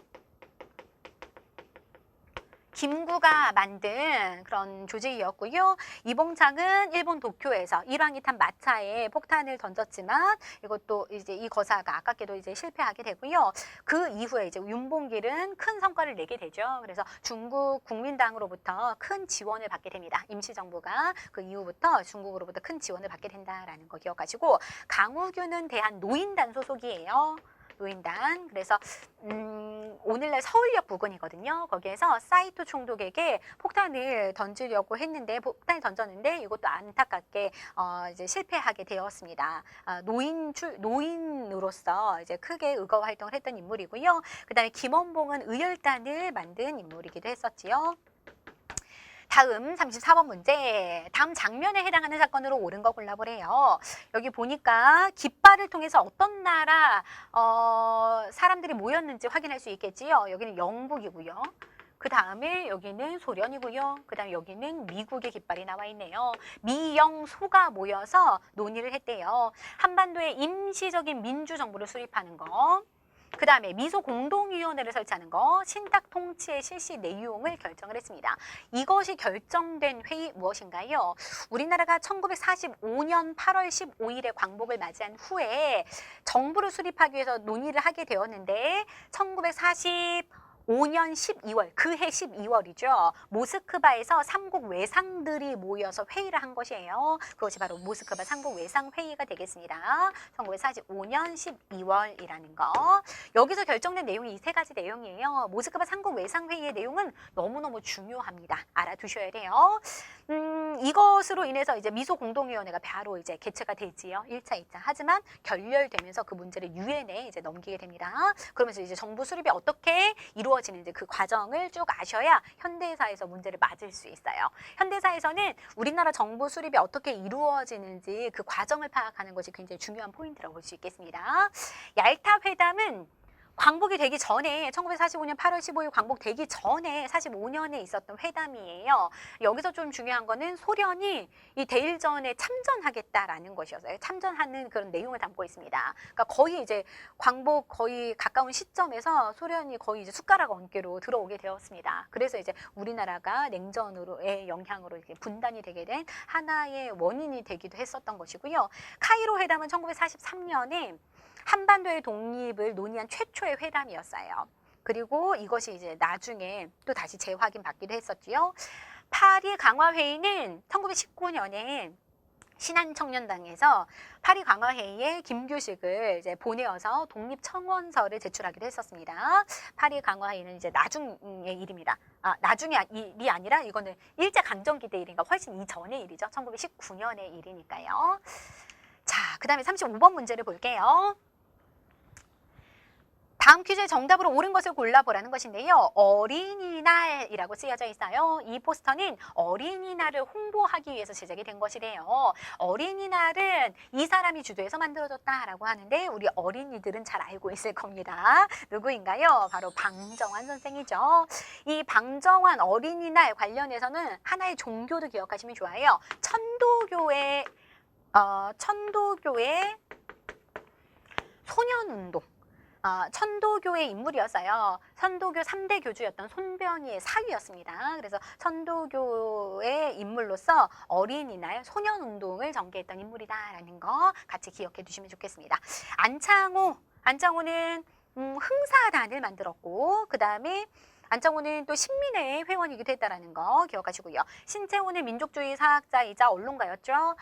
A: 김구가 만든 그런 조직이었고요. 이봉창은 일본 도쿄에서 일왕이 탄 마차에 폭탄을 던졌지만 이것도 이제 이 거사가 아깝게도 이제 실패하게 되고요. 그 이후에 이제 윤봉길은 큰 성과를 내게 되죠. 그래서 중국 국민당으로부터 큰 지원을 받게 됩니다. 임시정부가 그 이후부터 중국으로부터 큰 지원을 받게 된다라는 거 기억하시고, 강우규는 대한 노인단 소속이에요. 노인단. 그래서 오늘날 서울역 부근이거든요. 거기에서 사이토 총독에게 폭탄을 던지려고 했는데 폭탄을 던졌는데 이것도 안타깝게 이제 실패하게 되었습니다. 노인으로서 이제 크게 의거 활동을 했던 인물이고요. 그다음에 김원봉은 의열단을 만든 인물이기도 했었지요. 다음 34번 문제. 다음 장면에 해당하는 사건으로 옳은 거 골라보래요. 여기 보니까 깃발을 통해서 어떤 나라 사람들이 모였는지 확인할 수 있겠지요. 여기는 영국이고요. 그 다음에 여기는 소련이고요. 그 다음에 여기는 미국의 깃발이 나와 있네요. 미영소가 모여서 논의를 했대요. 한반도에 임시적인 민주정부를 수립하는 거. 그 다음에 미소공동위원회를 설치하는 거, 신탁 통치의 실시 내용을 결정을 했습니다. 이것이 결정된 회의 무엇인가요? 우리나라가 1945년 8월 15일에 광복을 맞이한 후에 정부를 수립하기 위해서 논의를 하게 되었는데 1945년 12월, 그해 12월이죠. 모스크바에서 삼국 외상들이 모여서 회의를 한 것이에요. 그것이 바로 모스크바 삼국 외상 회의가 되겠습니다. 1945년 12월이라는 거. 여기서 결정된 내용이 이 세 가지 내용이에요. 모스크바 삼국 외상 회의의 내용은 너무너무 중요합니다. 알아두셔야 돼요. 이것으로 인해서 이제 미소공동위원회가 바로 이제 개최가 되지요. 1차, 2차. 하지만 결렬되면서 그 문제를 유엔에 이제 넘기게 됩니다. 그러면서 이제 정부 수립이 어떻게 이루어지는지 그 과정을 쭉 아셔야 현대사에서 문제를 맞을 수 있어요. 현대사에서는 우리나라 정부 수립이 어떻게 이루어지는지 그 과정을 파악하는 것이 굉장히 중요한 포인트라고 볼 수 있겠습니다. 얄타 회담은 광복이 되기 전에 1945년 8월 15일 광복되기 전에 45년에 있었던 회담이에요. 여기서 좀 중요한 거는 소련이 이 대일전에 참전하겠다라는 것이었어요. 참전하는 그런 내용을 담고 있습니다. 그러니까 거의 이제 광복 거의 가까운 시점에서 소련이 거의 이제 숟가락 얹기로 들어오게 되었습니다. 그래서 이제 우리나라가 냉전으로의 영향으로 이렇게 분단이 되게 된 하나의 원인이 되기도 했었던 것이고요. 카이로 회담은 1943년에 한반도의 독립을 논의한 최초의 회담이었어요. 그리고 이것이 이제 나중에 또 다시 재확인받기도 했었지요. 파리 강화회의는 1919년에 신한청년당에서 파리 강화회의에 김규식을 이제 보내어서 독립청원서를 제출하기도 했었습니다. 파리 강화회의는 이제 나중의 일입니다. 나중의 일이 아니라 이거는 일제강점기 때 일인가 훨씬 이전의 일이죠. 1919년의 일이니까요. 자, 그 다음에 35번 문제를 볼게요. 다음 퀴즈의 정답으로 옳은 것을 골라보라는 것인데요. 어린이날이라고 쓰여져 있어요. 이 포스터는 어린이날을 홍보하기 위해서 제작이 된 것이래요. 어린이날은 이 사람이 주도해서 만들어졌다라고 하는데 우리 어린이들은 잘 알고 있을 겁니다. 누구인가요? 바로 방정환 선생이죠. 이 방정환 어린이날 관련해서는 하나의 종교도 기억하시면 좋아요. 천도교의 소년운동. 천도교의 인물이었어요. 천도교 3대 교주였던 손병희의 사위였습니다. 그래서 천도교의 인물로서 어린이날 소년운동을 전개했던 인물이다라는 거 같이 기억해 두시면 좋겠습니다. 안창호는 흥사단을 만들었고 그 다음에 안창호는 또 신민회의 회원이기도 했다라는 거 기억하시고요. 신채호는 민족주의 사학자이자 언론가였죠.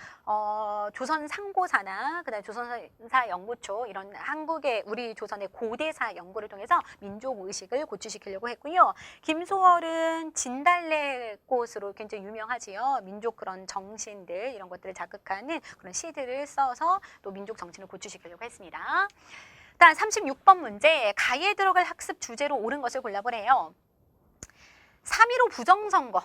A: 조선 상고사나 그다음에 조선사 연구초 이런 한국의 우리 조선의 고대사 연구를 통해서 민족 의식을 고취시키려고 했고요. 김소월은 진달래꽃으로 굉장히 유명하지요. 민족 그런 정신들 이런 것들을 자극하는 그런 시들을 써서 또 민족 정신을 고취시키려고 했습니다. 일단 36번 문제, 가에 들어갈 학습 주제로 옳은 것을 골라보래요. 3.15 부정선거.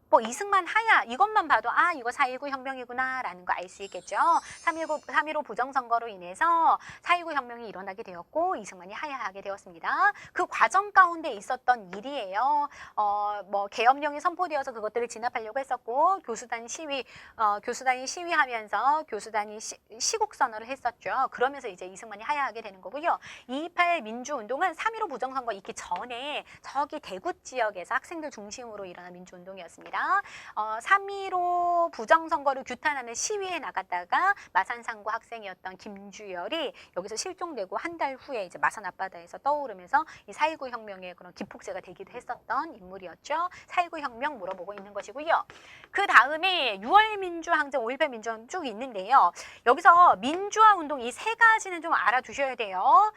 A: 뭐 이승만 하야 이것만 봐도 이거 4.19 혁명이구나 라는 거 알 수 있겠죠. 3.15 부정선거로 인해서 4.19 혁명이 일어나게 되었고 이승만이 하야하게 되었습니다. 그 과정 가운데 있었던 일이에요. 뭐 계엄령이 선포되어서 그것들을 진압하려고 했었고 교수단이 시위하면서 교수단이 시국 선언을 했었죠. 그러면서 이제 이승만이 하야하게 되는 거고요. 2.28 민주운동은 3.15 부정선거 있기 전에 저기 대구 지역에서 학생들 중심으로 일어난 민주운동이었습니다. 3.15 부정선거를 규탄하는 시위에 나갔다가 마산상고 학생이었던 김주열이 여기서 실종되고 한 달 후에 이제 마산 앞바다에서 떠오르면서 이 4.19 혁명의 그런 기폭제가 되기도 했었던 인물이었죠. 4.19 혁명 물어보고 있는 것이고요. 그 다음에 6월 민주항쟁, 5.18 민주항쟁 쭉 있는데요. 여기서 민주화 운동 이 세 가지는 좀 알아두셔야 돼요.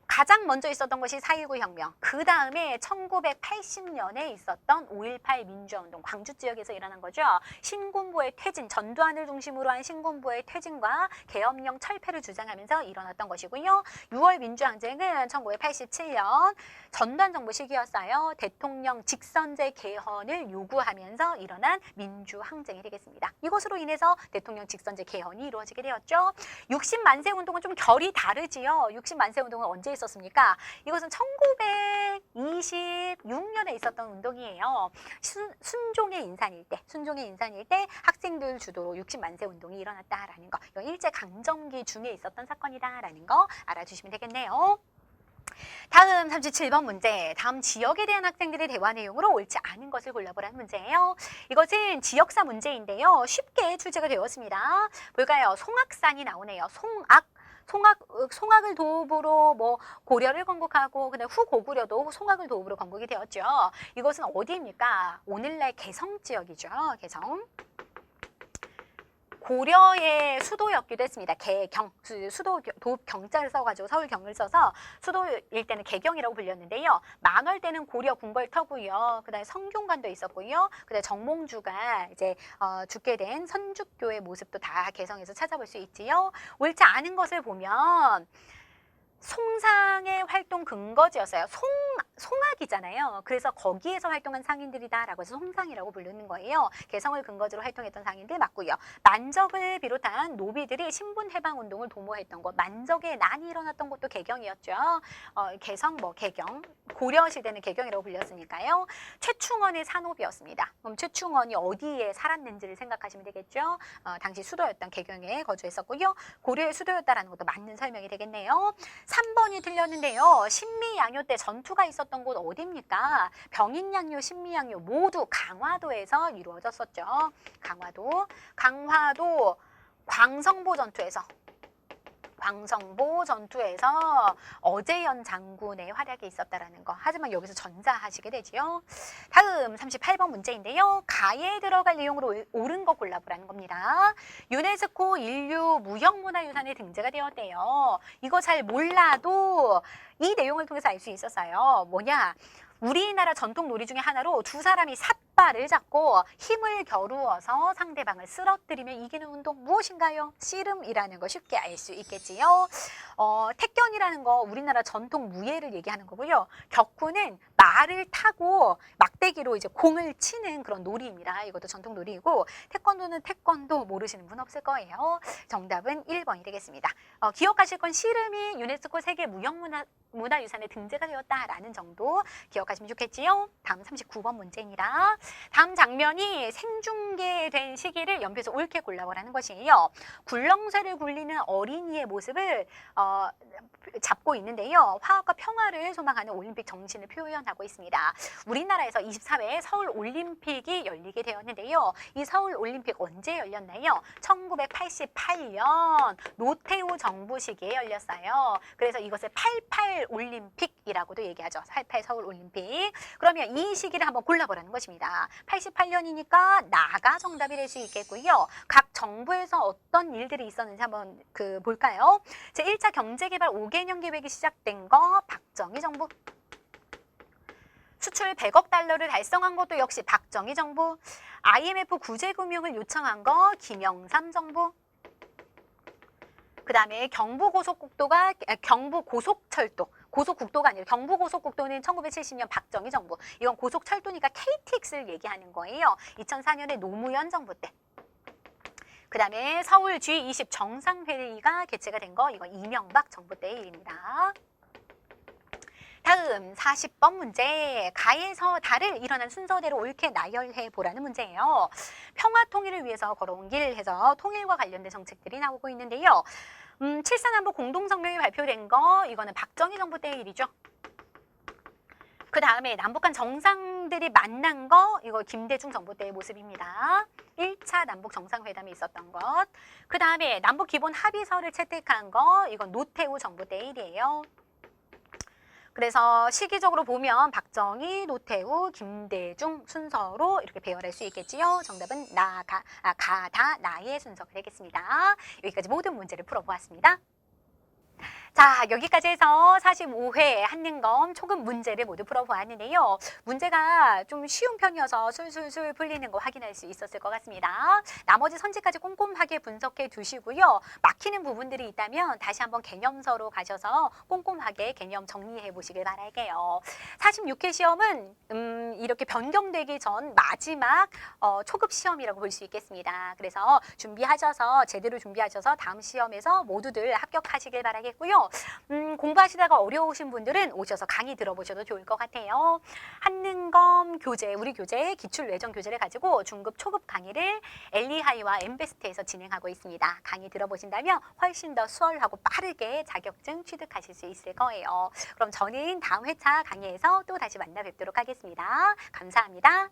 A: 가장 먼저 있었던 것이 4.19 혁명, 그 다음에 1980년에 있었던 5.18 민주화운동, 광주 지역에서 일어난 거죠. 신군부의 퇴진, 전두환을 중심으로 한 신군부의 퇴진과 계엄령 철폐를 주장하면서 일어났던 것이고요. 6월 민주항쟁은 1987년 전두환 정부 시기였어요. 대통령 직선제 개헌을 요구하면서 일어난 민주항쟁이 되겠습니다. 이것으로 인해서 대통령 직선제 개헌이 이루어지게 되었죠. 60만세 운동은 좀 결이 다르지요. 60만세 운동은 언제 있었습니까? 이것은 1926년에 있었던 운동이에요. 순종의 인산일 때 학생들 주도로 60만세 운동이 일어났다라는 거. 이건 일제강점기 중에 있었던 사건이다라는 거 알아주시면 되겠네요. 다음 37번 문제, 다음 지역에 대한 학생들의 대화 내용으로 옳지 않은 것을 골라보라는 문제예요. 이것은 지역사 문제인데요. 쉽게 출제가 되었습니다. 볼까요? 송악산이 나오네요. 송악을 도읍으로 뭐 고려를 건국하고 그다음 후고구려도 송악을 도읍으로 건국이 되었죠. 이것은 어디입니까? 오늘날 개성 지역이죠. 개성. 고려의 수도였기도 했습니다. 개경, 수도 도읍 경자를 써가지고 서울 경을 써서 수도일 때는 개경이라고 불렸는데요. 만월 때는 고려 궁궐터고요. 그다음에 성균관도 있었고요. 그다음에 정몽주가 이제 죽게 된 선주교의 모습도 다 개성에서 찾아볼 수 있지요. 옳지 않은 것을 보면 송상의 활동 근거지였어요. 송악이잖아요. 그래서 거기에서 활동한 상인들이다라고 해서 송상이라고 부르는 거예요. 개성을 근거지로 활동했던 상인들 맞고요. 만적을 비롯한 노비들이 신분해방운동을 도모했던 것, 만적의 난이 일어났던 것도 개경이었죠. 개성, 개경, 고려시대는 개경이라고 불렸으니까요. 최충원의 산업이었습니다. 그럼 최충원이 어디에 살았는지를 생각하시면 되겠죠. 당시 수도였던 개경에 거주했었고요. 고려의 수도였다라는 것도 맞는 설명이 되겠네요. 3번이 틀렸는데요. 신미양요 때 전투가 있었던 곳 어디입니까? 병인양요, 신미양요 모두 강화도에서 이루어졌었죠. 강화도 광성보 전투에서 어제연 장군의 활약이 있었다라는 거. 하지만 여기서 전자하시게 되지요. 다음 38번 문제인데요. 가에 들어갈 내용으로 옳은 거 골라보라는 겁니다. 유네스코 인류 무형문화유산에 등재가 되었대요. 이거 잘 몰라도 이 내용을 통해서 알 수 있었어요. 뭐냐? 우리나라 전통 놀이 중에 하나로 두 사람이 앞발을 잡고 힘을 겨루어서 상대방을 쓰러뜨리며 이기는 운동 무엇인가요? 씨름이라는 거 쉽게 알 수 있겠지요. 택견이라는 거 우리나라 전통 무예를 얘기하는 거고요. 격구는 말을 타고 막대기로 이제 공을 치는 그런 놀이입니다. 이것도 전통 놀이이고 태권도는 태권도 모르시는 분 없을 거예요. 정답은 1번이 되겠습니다. 기억하실 건 씨름이 유네스코 세계 무형문화유산에 등재가 되었다라는 정도 기억하시면 좋겠지요. 다음 39번 문제입니다. 다음 장면이 생중계된 시기를 연필에서 옳게 골라보라는 것이에요. 굴렁쇠를 굴리는 어린이의 모습을 잡고 있는데요. 화합과 평화를 소망하는 올림픽 정신을 표현하고 있습니다. 우리나라에서 24회 서울올림픽이 열리게 되었는데요. 이 서울올림픽 언제 열렸나요? 1988년 노태우 정부 시기에 열렸어요. 그래서 이것을 88올림픽이라고도 얘기하죠. 88 서울올림픽. 그러면 이 시기를 한번 골라보라는 것입니다. 88년이니까 나가 정답이 될 수 있겠고요. 각 정부에서 어떤 일들이 있었는지 한번 볼까요? 제1차 경제개발 5개년 계획이 시작된 거 박정희 정부. 수출 100억 달러를 달성한 것도 역시 박정희 정부. IMF 구제금융을 요청한 거 김영삼 정부. 그 다음에 경부고속철도, 고속국도가 아니라 경부고속국도는 1970년 박정희 정부. 이건 고속철도니까 KTX를 얘기하는 거예요. 2004년에 노무현 정부 때. 그 다음에 서울 G20 정상회의가 개최가 된 거, 이건 이명박 정부 때의 일입니다. 다음 40번 문제. 가에서 달을 일어난 순서대로 옳게 나열해 보라는 문제예요. 평화 통일을 위해서 걸어온 길 해서 통일과 관련된 정책들이 나오고 있는데요. 7.4남북 공동성명이 발표된 거, 이거는 박정희 정부 때의 일이죠. 그 다음에 남북 간 정상들이 만난 거, 이거 김대중 정부 때의 모습입니다. 1차 남북 정상회담이 있었던 것. 그 다음에 남북 기본 합의서를 채택한 거, 이건 노태우 정부 때의 일이에요. 그래서 시기적으로 보면 박정희, 노태우, 김대중 순서로 이렇게 배열할 수 있겠지요. 정답은 가다, 나의 순서가 되겠습니다. 여기까지 모든 문제를 풀어보았습니다. 자, 여기까지 해서 45회 한능검 초급 문제를 모두 풀어보았는데요. 문제가 좀 쉬운 편이어서 술술술 풀리는 거 확인할 수 있었을 것 같습니다. 나머지 선지까지 꼼꼼하게 분석해 두시고요. 막히는 부분들이 있다면 다시 한번 개념서로 가셔서 꼼꼼하게 개념 정리해 보시길 바랄게요. 46회 시험은 이렇게 변경되기 전 마지막 초급 시험이라고 볼 수 있겠습니다. 그래서 제대로 준비하셔서 다음 시험에서 모두들 합격하시길 바라겠고요. 공부하시다가 어려우신 분들은 오셔서 강의 들어보셔도 좋을 것 같아요. 한능검 교재, 우리 교재 기출 외정 교재를 가지고 중급 초급 강의를 엘리하이와 엠베스트에서 진행하고 있습니다. 강의 들어보신다면 훨씬 더 수월하고 빠르게 자격증 취득하실 수 있을 거예요. 그럼 저는 다음 회차 강의에서 또 다시 만나 뵙도록 하겠습니다. 감사합니다.